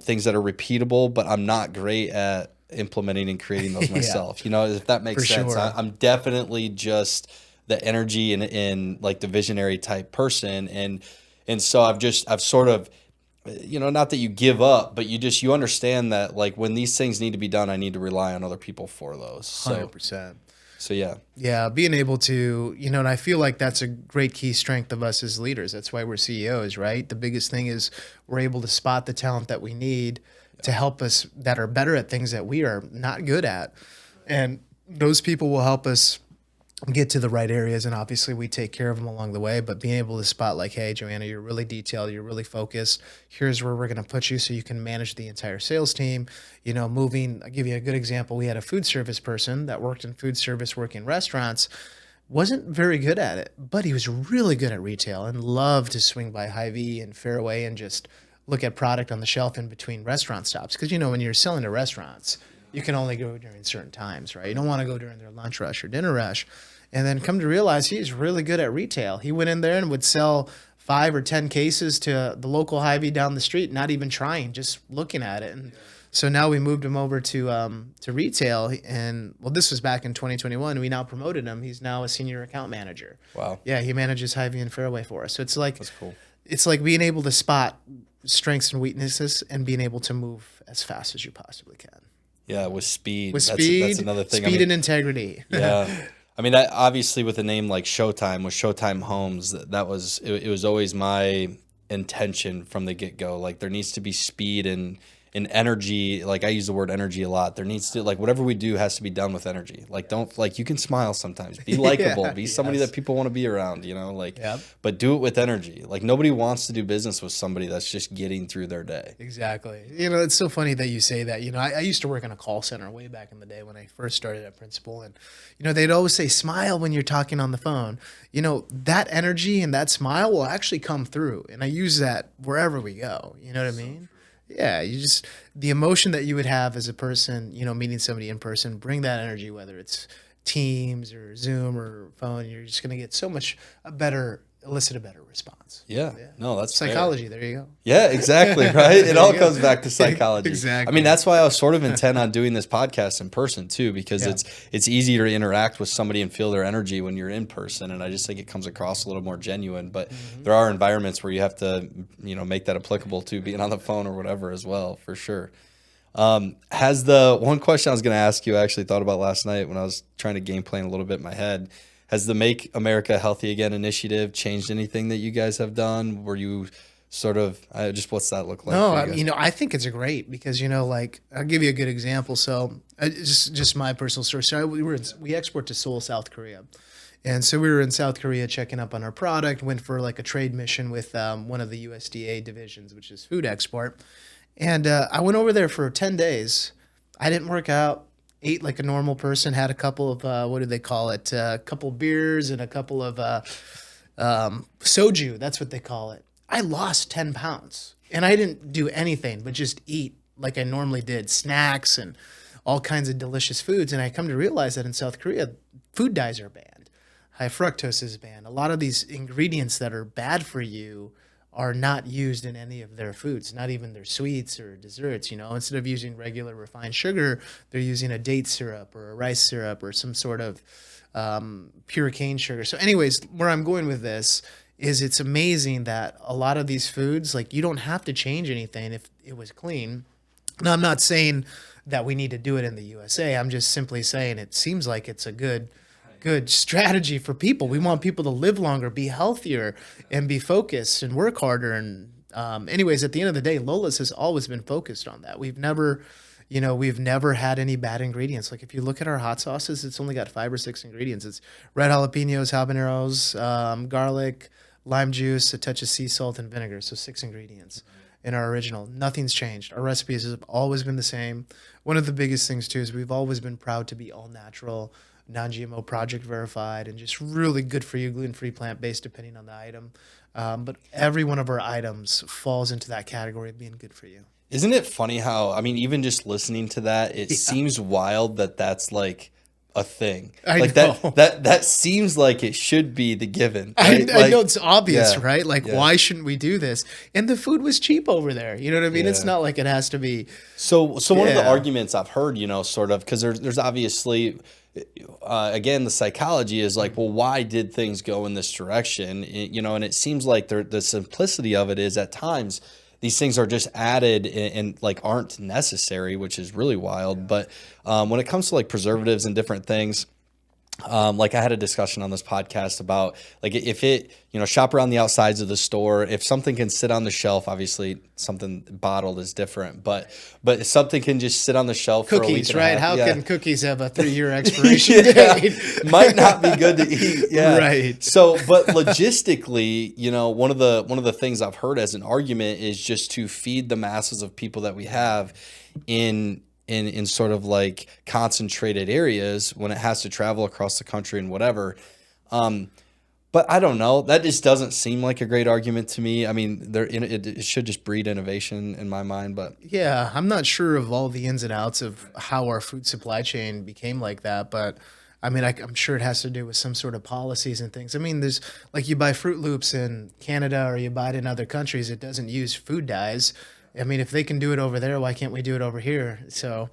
things that are repeatable, but I'm not great at implementing and creating those myself. If that makes sense.
Sure.
I'm definitely just the energy and like the visionary type person. And so I've sort of, not that you give up, but you understand that like when these things need to be done, I need to rely on other people for those.
100%.
So yeah.
Yeah, being able to, and I feel like that's a great key strength of us as leaders. That's why we're CEOs, right? The biggest thing is we're able to spot the talent that we need to help us that are better at things that we are not good at. And those people will help us get to the right areas, and obviously we take care of them along the way, but being able to spot like, hey, Joanna, you're really detailed, you're really focused, here's where we're going to put you so you can manage the entire sales team. I'll give you a good example. We had a food service person that worked in food service, working in restaurants, wasn't very good at it, but he was really good at retail and loved to swing by Hy-Vee and Fairway and just look at product on the shelf in between restaurant stops. Because when you're selling to restaurants, you can only go during certain times, right? You don't want to go during their lunch rush or dinner rush. And then come to realize he's really good at retail. He went in there and would sell 5 or 10 cases to the local Hy-Vee down the street, not even trying, just looking at it. And so now we moved him over to retail. And this was back in 2021. We now promoted him. He's now a senior account manager.
Wow.
Yeah, he manages Hy-Vee and Fairway for us. So it's like,
that's cool.
It's like being able to spot strengths and weaknesses and being able to move as fast as you possibly can.
Yeah, with speed.
That's
another thing.
Speed and integrity.
Yeah. Obviously with a name like Showtime, with Showtime Homes, it was always my intention from the get-go. Like there needs to be speed and energy. Like I use the word energy a lot. There needs to, like, whatever we do has to be done with energy. Like you can smile sometimes, be likable, be somebody that people want to be around,
Yep.
But do it with energy. Like nobody wants to do business with somebody that's just getting through their day.
Exactly. It's so funny that you say that. I used to work in a call center way back in the day when I first started at Principal, and they'd always say smile when you're talking on the phone. That energy and that smile will actually come through, and I use that wherever we go. You know what I mean? Yeah, the emotion that you would have as a person, meeting somebody in person, bring that energy, whether it's Teams or Zoom or phone, you're just going to get elicit a better response.
Yeah. No, that's
psychology.
fair.
There you go.
Yeah, exactly. Right. It all comes back to psychology.
Exactly.
I mean, that's why I was sort of intent on doing this podcast in person too, because it's easier to interact with somebody and feel their energy when you're in person. And I just think it comes across a little more genuine, but there are environments where you have to, make that applicable to being on the phone or whatever as well, for sure. Has the one question I was going to ask you, I actually thought about last night when I was trying to game plan a little bit in my head. Has the Make America Healthy Again initiative changed anything that you guys have done? Were you sort of, what's that look like?
No, I think it's great because, I'll give you a good example. So just my personal story. So we export to Seoul, South Korea. And so we were in South Korea checking up on our product, went for like a trade mission with one of the USDA divisions, which is food export. And I went over there for 10 days. I didn't work out. Ate like a normal person, had a couple of, what do they call it? A couple beers and a couple of soju. That's what they call it. I lost 10 pounds. And I didn't do anything but just eat like I normally did, snacks and all kinds of delicious foods. And I come to realize that in South Korea, food dyes are banned. High fructose is banned. A lot of these ingredients that are bad for you are not used in any of their foods, not even their sweets or desserts. You know, instead of using regular refined sugar, they're using a date syrup or a rice syrup or some sort of pure cane sugar. So, anyways, where I'm going with this is it's amazing that a lot of these foods, like you don't have to change anything if it was clean. Now, I'm not saying that we need to do it in the USA. I'm just simply saying it seems like it's a good strategy for people. We want people to live longer, be healthier, and be focused and work harder. And anyways, at the end of the day, Lola's has always been focused on that. We've never had any bad ingredients. Like if you look at our hot sauces, it's only got 5 or 6 ingredients. It's red jalapenos, habaneros, garlic, lime juice, a touch of sea salt, and vinegar. So 6 ingredients in our original. Nothing's changed. Our recipes have always been the same. One of the biggest things too is we've always been proud to be all natural, non-GMO, project verified, and just really good for you, gluten-free, plant-based, depending on the item. But every one of our items falls into that category of being good for you.
Isn't it funny how, I mean, even just listening to that, it seems wild that that's like a thing.
I
like
know.
that seems like it should be the given. Right?
I know it's obvious,
yeah,
right? Like, why shouldn't we do this? And the food was cheap over there. You know what I mean? It's not like it has to be.
So one of the arguments I've heard, sort of, because there's obviously, again, the psychology is like, well, why did things go in this direction? And it seems like the simplicity of it is at times these things are just added and like aren't necessary, which is really wild. But when it comes to like preservatives and different things, like I had a discussion on this podcast about like if it, shop around the outsides of the store, if something can sit on the shelf, obviously something bottled is different, but if something can just sit on the shelf for a week
Cookies,
and a
right?
half,
How can cookies have a 3-year expiration date?
might not be good to eat. Yeah.
Right.
So, but logistically, one of the things I've heard as an argument is just to feed the masses of people that we have in sort of like concentrated areas when it has to travel across the country and whatever. But I don't know. That just doesn't seem like a great argument to me. I mean, it should just breed innovation in my mind. But
yeah, I'm not sure of all the ins and outs of how our food supply chain became like that, but I mean, I'm sure it has to do with some sort of policies and things. I mean, there's like you buy Fruit Loops in Canada or you buy it in other countries, it doesn't use food dyes. I mean, if they can do it over there, why can't we do it over here? So,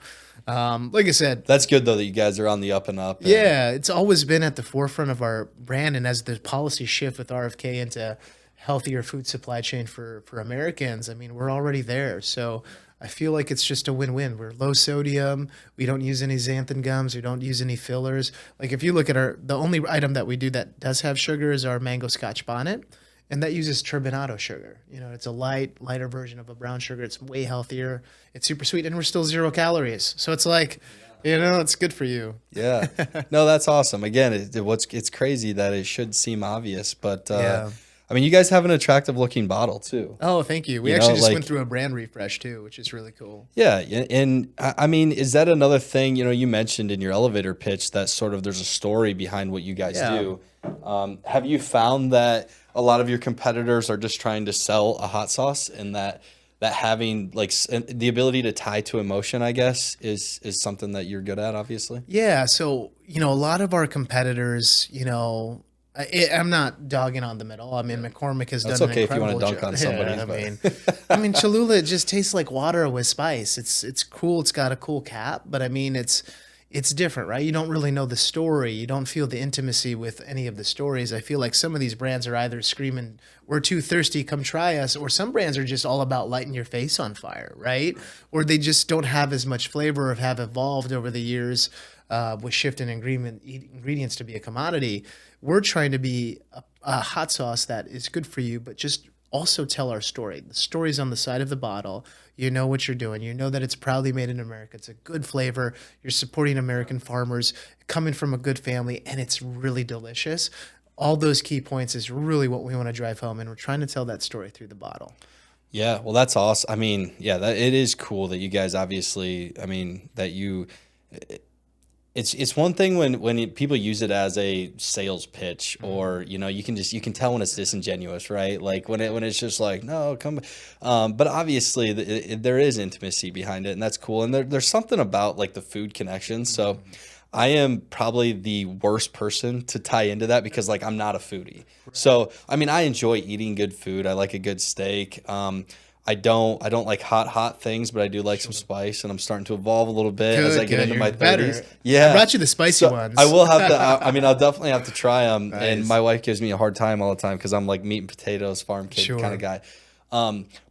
like I said,
that's good though that you guys are on the up and up.
Yeah, it's always been at the forefront of our brand, and as the policy shift with RFK into healthier food supply chain for Americans, I mean, we're already there. So I feel like it's just a win-win. We're low sodium. We don't use any xanthan gums. We don't use any fillers. Like if you look at the only item that we do that does have sugar is our mango scotch bonnet. And that uses turbinado sugar. It's a lighter version of a brown sugar. It's way healthier. It's super sweet, and we're still 0 calories. So it's like, it's good for you.
Yeah. No, that's awesome. Again, it's crazy that it should seem obvious, but I mean, you guys have an attractive looking bottle too.
Oh, thank you. We actually just went through a brand refresh too, which is really cool.
Yeah. And I mean, is that another thing, you mentioned in your elevator pitch that sort of there's a story behind what you guys do. Have you found that a lot of your competitors are just trying to sell a hot sauce and that having like the ability to tie to emotion, I guess, is something that you're good at, obviously?
Yeah. So, a lot of our competitors, I'm not dogging on them at all. I mean, McCormick has done an incredible job. That's okay if you want to dunk on somebody. I mean, Cholula just tastes like water with spice. It's cool. It's got a cool cap, but I mean, it's different, right? You don't really know the story. You don't feel the intimacy with any of the stories. I feel like some of these brands are either screaming, "We're too thirsty, come try us," or some brands are just all about lighting your face on fire, right? Or they just don't have as much flavor or have evolved over the years with shifting ingredients to be a commodity. We're trying to be a hot sauce that is good for you, but just also tell our story. The story's on the side of the bottle. You know what you're doing. You know that it's proudly made in America. It's a good flavor. You're supporting American farmers, coming from a good family, and it's really delicious. All those key points is really what we want to drive home, and we're trying to tell that story through the bottle.
Yeah, well, that's awesome. I mean, yeah, it is cool that you guys obviously, I mean, that you it's one thing when people use it as a sales pitch, or you can tell when it's disingenuous, right? Like when it's just like, no, come, but obviously there is intimacy behind it, and that's cool. And there's something about like the food connection. So I am probably the worst person to tie into that because like I'm not a foodie. So I mean I enjoy eating good food. I like a good steak. I don't like hot things, but I do like some spice, and I'm starting to evolve a little bit as I
Good,
get
good.
into
You're
my 30s.
better. I
Yeah.
brought you the spicy
So
ones.
I will have to. I mean, I'll definitely have to try them. And
Nice.
my wife gives me a hard time all the time because I'm like meat and potatoes, farm kid kind
Sure.
of guy.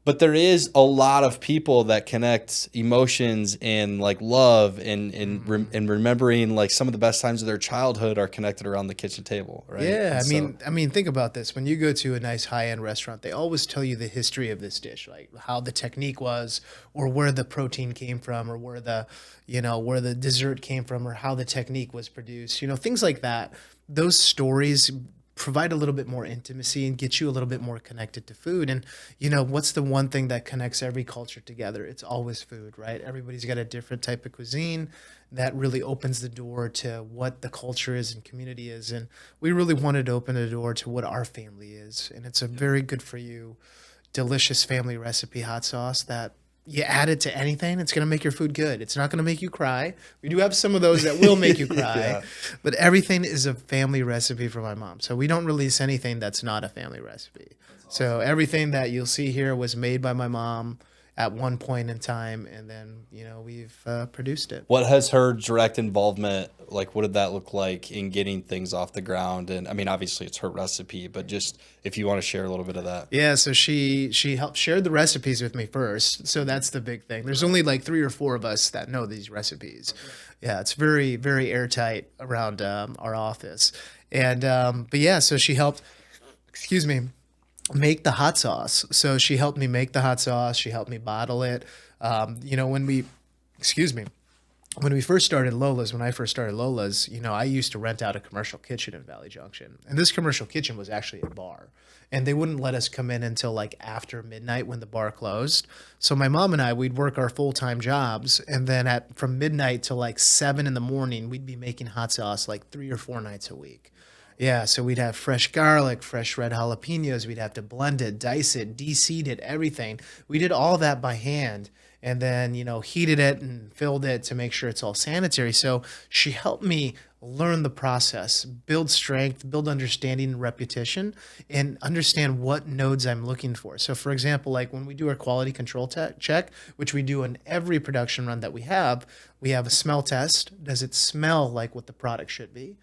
But there is a lot of people that connect emotions and like love and remembering like some of the best times of their childhood are connected around the kitchen table, right?
Yeah,
And
I
so,
mean, think about this. When you go to a nice high-end restaurant, they always tell you the history of this dish, like how the technique was, or where the protein came from, or where where the dessert came from, or how the technique was produced. Things like that. Those stories provide a little bit more intimacy and get you a little bit more connected to food. And what's the one thing that connects every culture together? It's always food, right? Everybody's got a different type of cuisine that really opens the door to what the culture is and community is. And we really wanted to open the door to what our family is. And it's a very good for you, delicious family recipe hot sauce that you add it to anything, it's going to make your food good. It's not going to make you cry. We do have some of those that will make you cry,
yeah.
but everything is a family recipe for my mom. So we don't release anything that's not a family recipe. So everything that you'll see here was made by my mom at one point in time, and then we've produced it.
What has her direct involvement, like what did that look like in getting things off the ground? And I mean, obviously it's her recipe, but just if you want to share a little bit of that.
Yeah, so she helped shared the recipes with me first. So that's the big thing. There's only like 3 or 4 of us that know these recipes. Yeah, it's very, very airtight around our office. And but yeah, so she helped, excuse me, make the hot sauce. So she helped me make the hot sauce. She helped me bottle it. When we, excuse me, when we first started Lola's, when I first started Lola's, I used to rent out a commercial kitchen in Valley Junction. And this commercial kitchen was actually a bar. And they wouldn't let us come in until like after midnight when the bar closed. So my mom and I, we'd work our full-time jobs. And then from midnight till like 7 in the morning, we'd be making hot sauce like 3 or 4 nights a week. Yeah, so we'd have fresh garlic, fresh red jalapenos. We'd have to blend it, dice it, de-seed it, everything. We did all that by hand, and then, heated it and filled it to make sure it's all sanitary. So she helped me learn the process, build strength, build understanding and repetition, and understand what nodes I'm looking for. So for example, like when we do our quality control check, which we do in every production run that we have a smell test. Does it smell like what the product should be?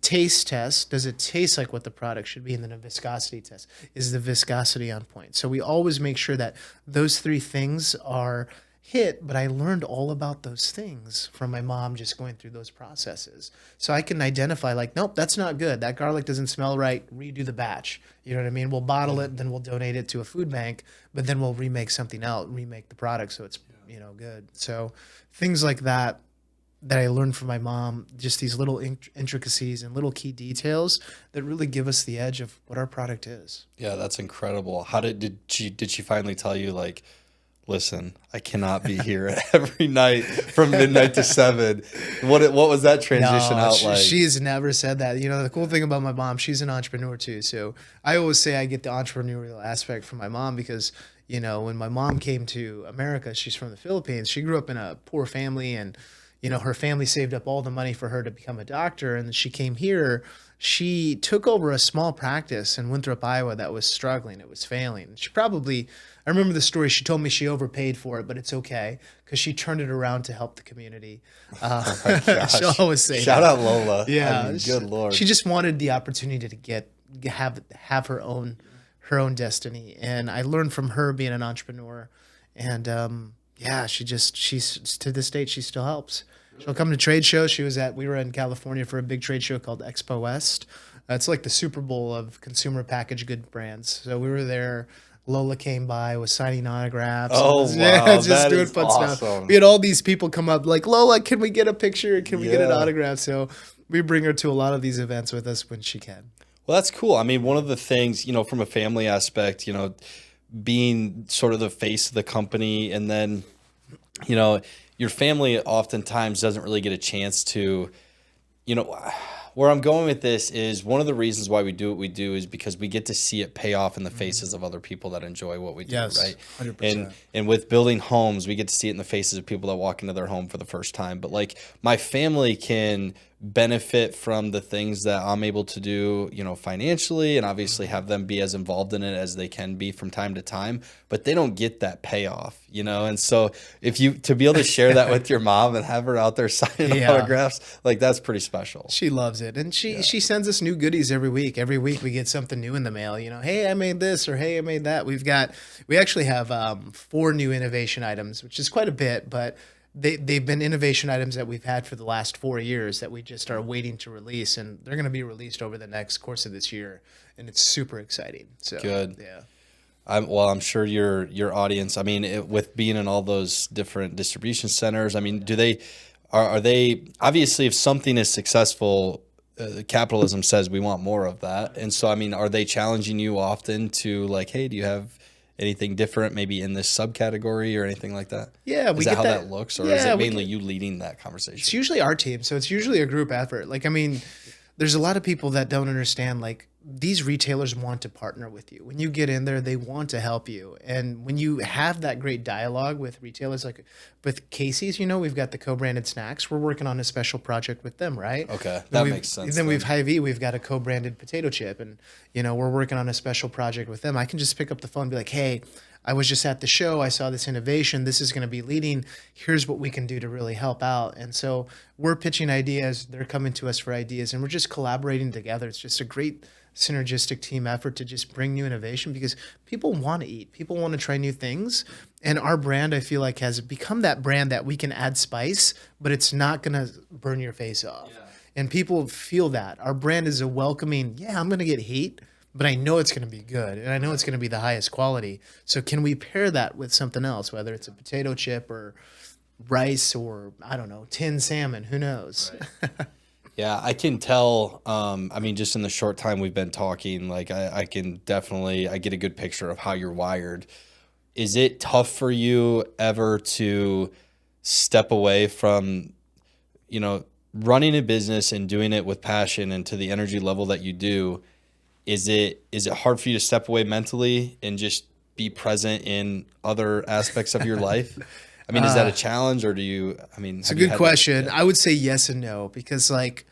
Taste test, does it taste like what the product should be? And then a viscosity test, is the viscosity on point? So we always make sure that those 3 things are hit, but I learned all about those things from my mom just going through those processes. So I can identify like, nope, that's not good. That garlic doesn't smell right. Redo the batch. You know what I mean? We'll bottle it, then we'll donate it to a food bank, but then we'll remake something else, remake the product so it's, good. So things like that I learned from my mom, just these little intricacies and little key details that really give us the edge of what our product is.
Yeah, that's incredible. How did she finally tell you like, listen, I cannot be here every night from midnight to 7? What was that transition out like?
She's never said that. The cool thing about my mom, she's an entrepreneur too. So I always say I get the entrepreneurial aspect from my mom because, when my mom came to America, she's from the Philippines. She grew up in a poor family, and her family saved up all the money for her to become a doctor. And then she came here. She took over a small practice in Winthrop, Iowa that was struggling. It was failing. I remember the story. She told me she overpaid for it, but it's okay because she turned it around to help the community.
Oh my gosh.
She'll always say
Shout
that.
out Lola.
Yeah.
I mean, good Lord.
She just wanted the opportunity to have her own destiny. And I learned from her being an entrepreneur. And, yeah, she's to this date, she still helps. She'll come to trade shows. We were in California for a big trade show called Expo West. It's like the Super Bowl of consumer packaged good brands. So we were there. Lola came by, was signing autographs.
Oh, wow.
Just
That
doing
is
fun
awesome.
stuff. We had all these people come up like, Lola, can we get a picture? Can we get an
Yeah.
autograph? So we bring her to a lot of these events with us when she can.
Well, that's cool. I mean, one of the things, from a family aspect, being sort of the face of the company, and then, your family oftentimes doesn't really get a chance to, you know, where I'm going with this is one of the reasons why we do what we do is because we get to see it pay off in the faces of other people that enjoy what we do,
Yes,
right?
100%.
And with building homes, we get to see it in the faces of people that walk into their home for the first time. But like my family can benefit from the things that I'm able to do, you know, financially, and obviously have them be as involved in it as they can be from time to time, but they don't get that payoff, you know? And so if you, to be able to share that with your mom and have her out there signing
Yeah.
autographs, like that's pretty special.
She loves it. And she sends us new goodies every week. Every week we get something new in the mail. You know, hey, I made this, or hey, I made that. We actually have 4 new innovation items, which is quite a bit, but they've been innovation items that we've had for the last 4 years that we just are waiting to release, and they're going to be released over the next course of this year, and it's super exciting. So
Good.
yeah.
I'm sure your audience, I mean, with being in all those different distribution centers, I mean, are they, obviously if something is successful, capitalism says we want more of that. And so, I mean, are they challenging you often to like, hey, do you have anything different maybe in this subcategory or anything like that?
Yeah,
Is that how that looks, or is
Yeah,
it mainly you leading that conversation?
it's usually our team, so it's usually a group effort. Like, I mean, there's a lot of people that don't understand, like, these retailers want to partner with you. When you get in there, they want to help you. And when you have that great dialogue with retailers, like with Casey's, you know, we've got the co-branded snacks. We're working on a special project with them, right?
Okay,
Then
that makes sense.
Then we've Hy-Vee, we've got a co-branded potato chip, and you know, we're working on a special project with them. I can just pick up the phone and be like, hey, I was just at the show. I saw this innovation. This is going to be leading. Here's what we can do to really help out. And so we're pitching ideas. They're coming to us for ideas, and we're just collaborating together. It's just a great synergistic team effort to just bring new innovation because people want to eat. People want to try new things. And our brand, I feel like, has become that brand that we can add spice, but it's not going to burn your face off. Yeah. And people feel that. Our brand is a welcoming, yeah, I'm going to get heat, but I know it's going to be good, and I know it's going to be the highest quality. So can we pair that with something else, whether it's a potato chip or rice or, I don't know, tinned salmon, who knows?
Right. Yeah, I can tell. I mean, just in the short time we've been talking, like I can definitely, I get a good picture of how you're wired. Is it tough for you ever to step away from, you know, running a business and doing it with passion and to the energy level that you do? Is it hard for you to step away mentally and just be present in other aspects of your life? I mean, is that a challenge, or do you, I mean,
it's a good question. I would say yes and no, because like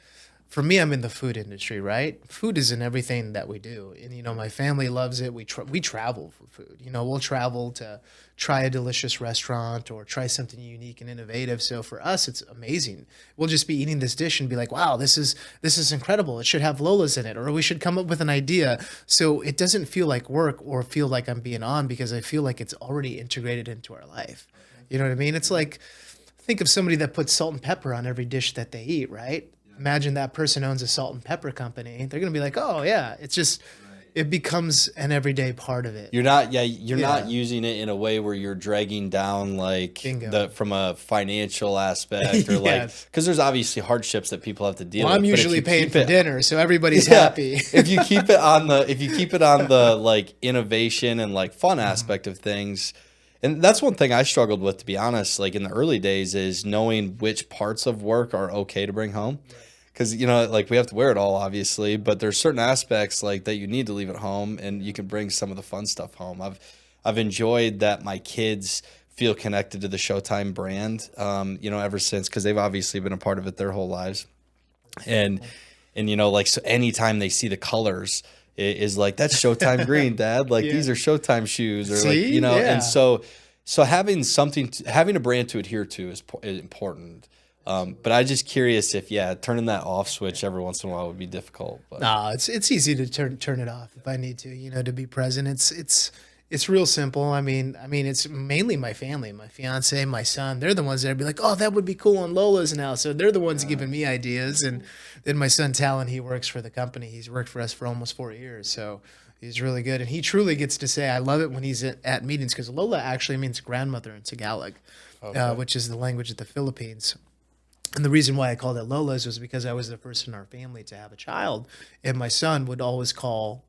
for me, I'm in the food industry, right? Food is in everything that we do. And, you know, my family loves it. We travel for food. You know, we'll travel to try a delicious restaurant or try something unique and innovative. So for us, it's amazing. We'll just be eating this dish and be like, wow, this is incredible. It should have Lola's in it, or we should come up with an idea. So it doesn't feel like work or feel like I'm being on, because I feel like it's already integrated into our life. You know what I mean? It's like, think of somebody that puts salt and pepper on every dish that they eat, right? Yeah. Imagine that person owns a salt and pepper company. They're going to be like, oh, yeah. It's just, it becomes an everyday part of it.
You're not using it in a way where you're dragging down like from a financial aspect or like, because there's obviously hardships that people have to deal with.
I'm usually paying for dinner, so everybody's happy.
if you keep it on the like innovation and like fun aspect of things. And that's one thing I struggled with, to be honest, like in the early days, is knowing which parts of work are okay to bring home. Because, you know, like we have to wear it all, obviously, but there's certain aspects like that you need to leave at home, and you can bring some of the fun stuff home. I've enjoyed that my kids feel connected to the Showtime brand, you know, ever since, because they've obviously been a part of it their whole lives. And you know, like, so anytime they see the colors, is like, that's Showtime green, Dad. Like these are Showtime shoes, or like, you know. And so having having a brand to adhere to is important. But I'm just curious if turning that off switch every once in a while would be difficult. But.
No, it's easy to turn it off if I need to. You know, to be present. It's real simple. I mean, it's mainly my family, my fiance, my son. They're the ones that would be like, oh, that would be cool on Lola's now. So they're the ones giving me ideas. And then my son, Talon, he works for the company. He's worked for us for almost 4 years. So he's really good. And he truly gets to say, I love it when he's at meetings, because Lola actually means grandmother in Tagalog, which is the language of the Philippines. And the reason why I called it Lola's was because I was the first in our family to have a child. And my son would always call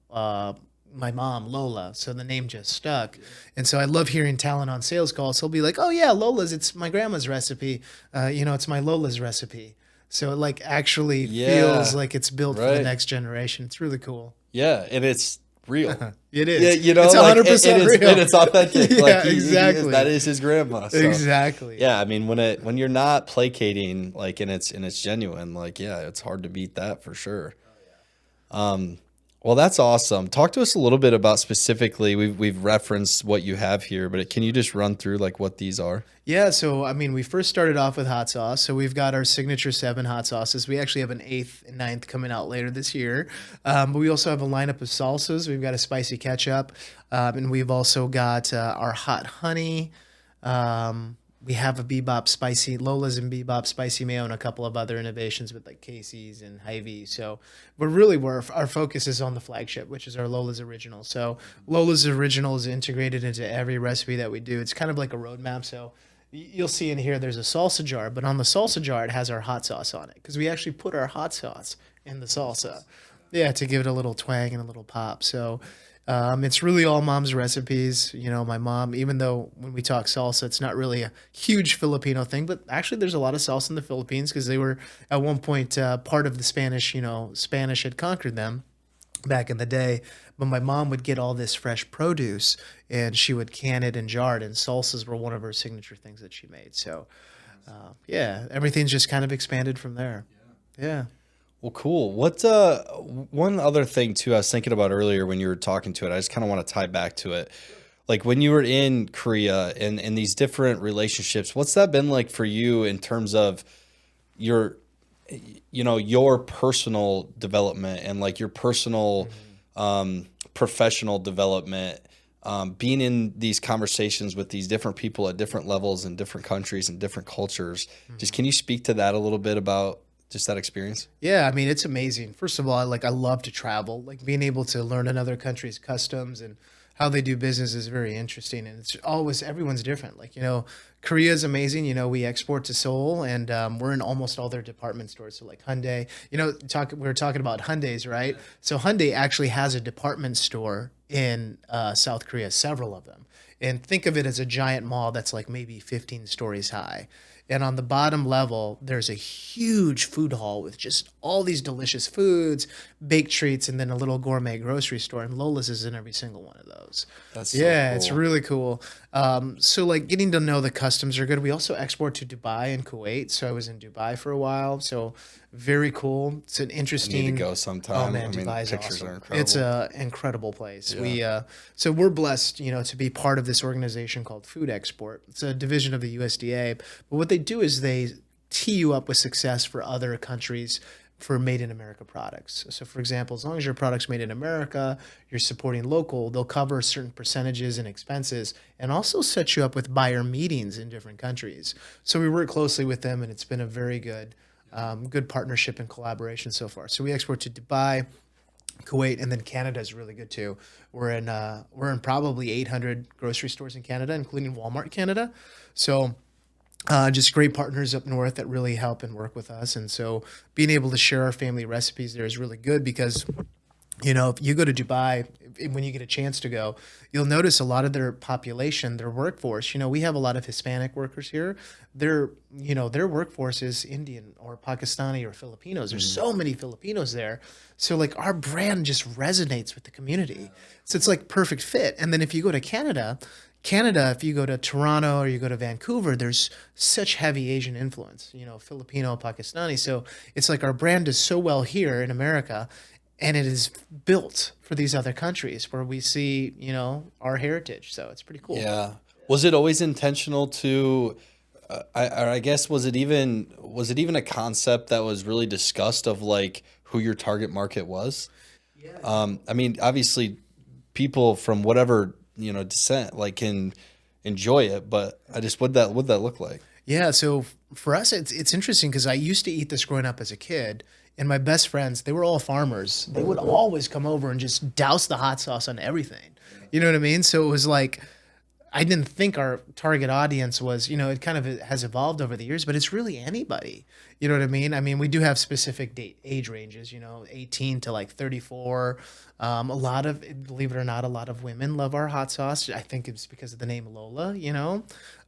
my mom, Lola. So the name just stuck. And so I love hearing talent on sales calls. He'll be like, oh, yeah, Lola's, it's my grandma's recipe. It's my Lola's recipe. So it like actually feels
Yeah.
like it's built for the
Right.
next generation. It's really cool.
Yeah. And it's real.
It is.
Yeah,
It's
like
100% real.
and it's authentic.
Yeah,
Like
exactly.
that is his grandma. So,
Exactly.
yeah, I mean when you're not placating, like and it's genuine, like yeah, it's hard to beat that for sure. Well, that's awesome. Talk to us a little bit about specifically. We've referenced what you have here, but can you just run through like what these are?
Yeah, so I mean, we first started off with hot sauce. So we've got our signature 7 hot sauces. We actually have an 8th and 9th coming out later this year. But we also have a lineup of salsas. We've got a spicy ketchup, and we've also got our hot honey. We have a Bebop spicy Lola's and Bebop spicy mayo and a couple of other innovations with like Casey's and Hy-Vee. So we're really where our focus is on the flagship, which is our Lola's Original. So Lola's Original is integrated into every recipe that we do. It's kind of like a roadmap. So you'll see in here there's a salsa jar, but on the salsa jar it has our hot sauce on it because we actually put our hot sauce in the salsa. Yeah, to give it a little twang and a little pop. So it's really all mom's recipes. My mom, even though when we talk salsa, it's not really a huge Filipino thing, but actually there's a lot of salsa in the Philippines because they were at one point part of the Spanish, Spanish had conquered them back in the day. But my mom would get all this fresh produce and she would can it and jar it, and salsas were one of her signature things that she made. So, yeah, everything's just kind of expanded from there. Yeah.
Well, cool. What one other thing too I was thinking about earlier when you were talking to it, I just kind of want to tie back to it. Like when you were in Korea and these different relationships, what's that been like for you in terms of your your personal development and like your personal professional development, being in these conversations with these different people at different levels in different countries and different cultures. Just can you speak to that a little bit about just that experience?
Yeah, I mean, it's amazing. First of all, I love to travel. Like being able to learn another country's customs and how they do business is very interesting. And it's always everyone's different. Like, Korea is amazing. We export to Seoul, and we're in almost all their department stores. So like Hyundai, we were talking about Hyundais, right? So Hyundai actually has a department store in South Korea, several of them. And think of it as a giant mall that's like maybe 15 stories high. And on the bottom level, there's a huge food hall with just all these delicious foods, baked treats, and then a little gourmet grocery store. And Lola's is in every single one of those.
That's so
Yeah,
cool.
it's really cool. So like getting to know the customs are good. We also export to Dubai and Kuwait. So I was in Dubai for a while. So very cool. It's an
I
interesting.
need to go sometime.
Oh man,
I mean,
Dubai is
pictures
awesome.
are incredible.
It's a incredible place.
Yeah.
So we're blessed, to be part of this organization called Food Export. It's a division of the USDA. But what they do is they tee you up with success for other countries for made in America products. So for example, as long as your product's made in America, you're supporting local, they'll cover certain percentages and expenses and also set you up with buyer meetings in different countries. So we work closely with them, and it's been a very good partnership and collaboration so far. So we export to Dubai, Kuwait, and then Canada is really good too. We're in probably 800 grocery stores in Canada, including Walmart Canada. So just great partners up north that really help and work with us. And so being able to share our family recipes there is really good because, if you go to Dubai, when you get a chance to go, you'll notice a lot of their population, their workforce. We have a lot of Hispanic workers here. Their workforce is Indian or Pakistani or Filipinos. There's so many Filipinos there. So like our brand just resonates with the community. So it's like perfect fit. And then if you go to Canada, if you go to Toronto or you go to Vancouver, there's such heavy Asian influence, Filipino, Pakistani. So it's like our brand is so well here in America, and it is built for these other countries where we see, our heritage. So it's pretty cool.
Yeah. Was it always intentional to, I guess, was it even a concept that was really discussed of like who your target market was? Yeah. I mean, obviously people from whatever, descent like can enjoy it, but I just, what'd that look like?
Yeah, so for us, it's interesting because I used to eat this growing up as a kid, and my best friends, they were all farmers. They would always come over and just douse the hot sauce on everything. You know what I mean? So it was like, I didn't think our target audience was, it kind of has evolved over the years, but it's really anybody. You know what I mean? I mean, we do have specific age ranges, 18 to like 34. Believe it or not, a lot of women love our hot sauce. I think it's because of the name Lola.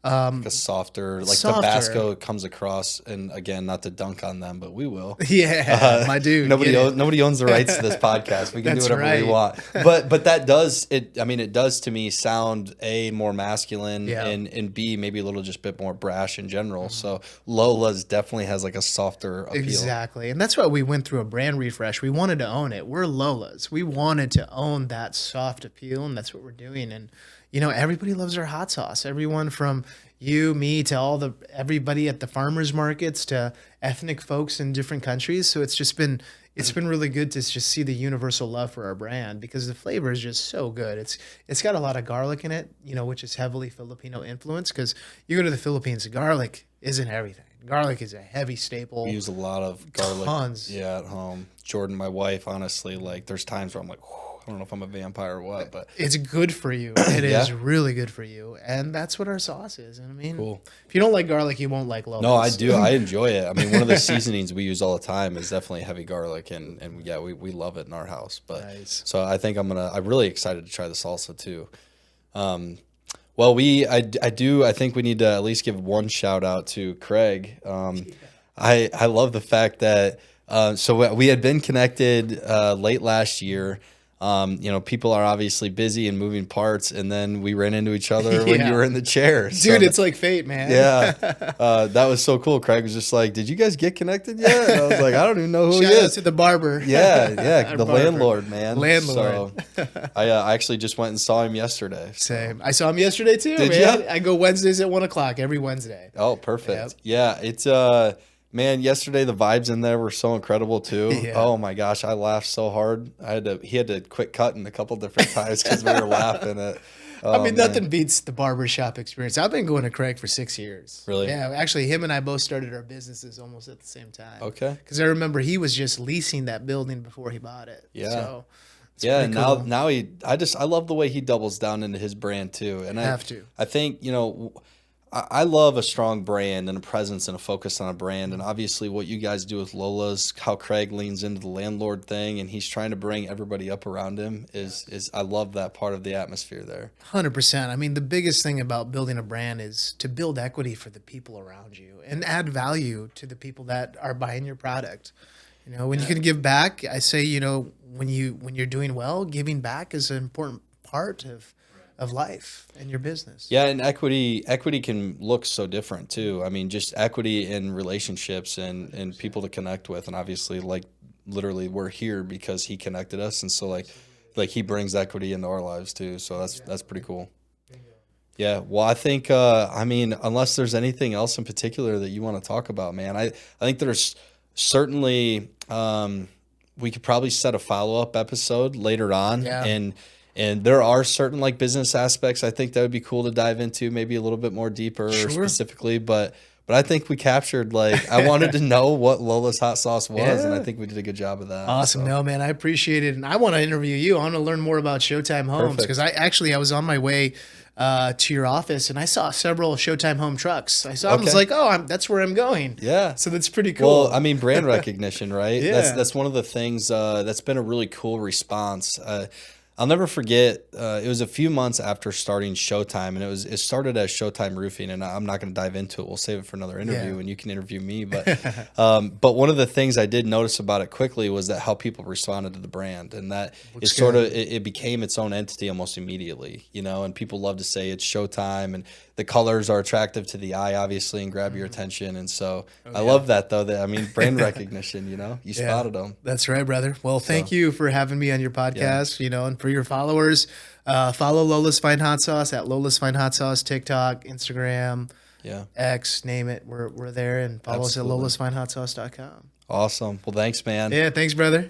Like a softer, like Tabasco comes across, and again, not to dunk on them, but we will.
Yeah, my dude.
Nobody owns the rights to this podcast. We can do whatever we want. But that does it. I mean, it does to me sound A, more masculine, and B, maybe a little just bit more brash in general. So Lola's definitely has like a softer appeal.
Exactly, and that's why we went through a brand refresh. We wanted to own it. We're Lola's. We wanted to own that soft appeal, and that's what we're doing. And everybody loves our hot sauce. Everyone from you, me, to everybody at the farmers markets to ethnic folks in different countries. So it's been really good to just see the universal love for our brand because the flavor is just so good. It's got a lot of garlic in it, which is heavily Filipino influence. Because you go to the Philippines, garlic isn't everything. Garlic is a heavy staple.
We use a lot of garlic.
Tons.
Yeah, at home. Jordan, my wife, honestly, like there's times where I'm like, I don't know if I'm a vampire or what, but
it's good for you. It is really good for you, and that's what our sauce is. And I mean, cool. If you don't like garlic, you won't like Lola.
No, I do. I enjoy it. I mean, one of the seasonings we use all the time is definitely heavy garlic, and yeah, we love it in our house. But nice. So I think I'm really excited to try the salsa too. Well, I think we need to at least give one shout out to Craig. I love the fact that so we had been connected late last year. People are obviously busy and moving parts, and then we ran into each other when you were in the chair.
Dude, it's like fate, man.
Yeah. That was so cool. Craig was just like, did you guys get connected yet? And I was like, I don't even know who he is.
Shout out to the barber.
Yeah. The landlord, man.
Landlord.
So I actually just went and saw him yesterday.
Same. I saw him yesterday too,
Did
man.
You?
I go Wednesdays at 1:00 every Wednesday.
Oh, perfect. Yep. Yeah. It's man, yesterday the vibes in there were so incredible too. Yeah. Oh my gosh, I laughed so hard. He had to quit cutting a couple different times because we were laughing at.
I mean, nothing beats the barbershop experience. I've been going to Craig for 6 years.
Really?
Yeah, actually, him and I both started our businesses almost at the same time.
Okay.
Because I remember he was just leasing that building before he bought it.
Yeah.
So
and cool. now I love the way he doubles down into his brand too. And I think I love a strong brand and a presence and a focus on a brand. And obviously what you guys do with Lola's, how Craig leans into the landlord thing and he's trying to bring everybody up around him is I love that part of the atmosphere there.
100%. I mean, the biggest thing about building a brand is to build equity for the people around you and add value to the people that are buying your product. When you can give back, I say, when you're doing well, giving back is an important part of life and your business.
Yeah, and equity can look so different too. I mean, just equity in relationships and people to connect with, and obviously, like literally, we're here because he connected us, and so like he brings equity into our lives too. So that's pretty cool. Yeah. Well, I think unless there's anything else in particular that you want to talk about, man, I think there's certainly we could probably set a follow-up episode later on, and there are certain like business aspects I think that would be cool to dive into, maybe a little bit more deeper or specifically, but I think we captured I wanted to know what Lola's hot sauce was, and I think we did a good job of that.
Awesome. So. No, man, I appreciate it, and I want to interview you. I want to learn more about Showtime Homes because I was on my way to your office and I saw several Showtime Home trucks. I saw them, I was like, that's where I'm going.
Yeah.
So that's pretty cool.
Well, I mean, brand recognition, right?
Yeah.
That's one of the things that's been a really cool response. I'll never forget. It was a few months after starting Showtime, and it started as Showtime Roofing, and I'm not going to dive into it. We'll save it for another interview, and you can interview me. But one of the things I did notice about it quickly was that how people responded to the brand, and that it became its own entity almost immediately. And people love to say it's Showtime, and the colors are attractive to the eye, obviously, and grab your attention. And so I love that, though. Brand recognition. You spotted them.
That's right, brother. Well, thank you for having me on your podcast. And for your followers, follow Lola's Fine Hot Sauce at Lola's Fine Hot Sauce, TikTok, Instagram, X, name it. We're there, and follow us at lolasfinehotsauce.com.
Awesome. Well, thanks, man.
Yeah, thanks, brother.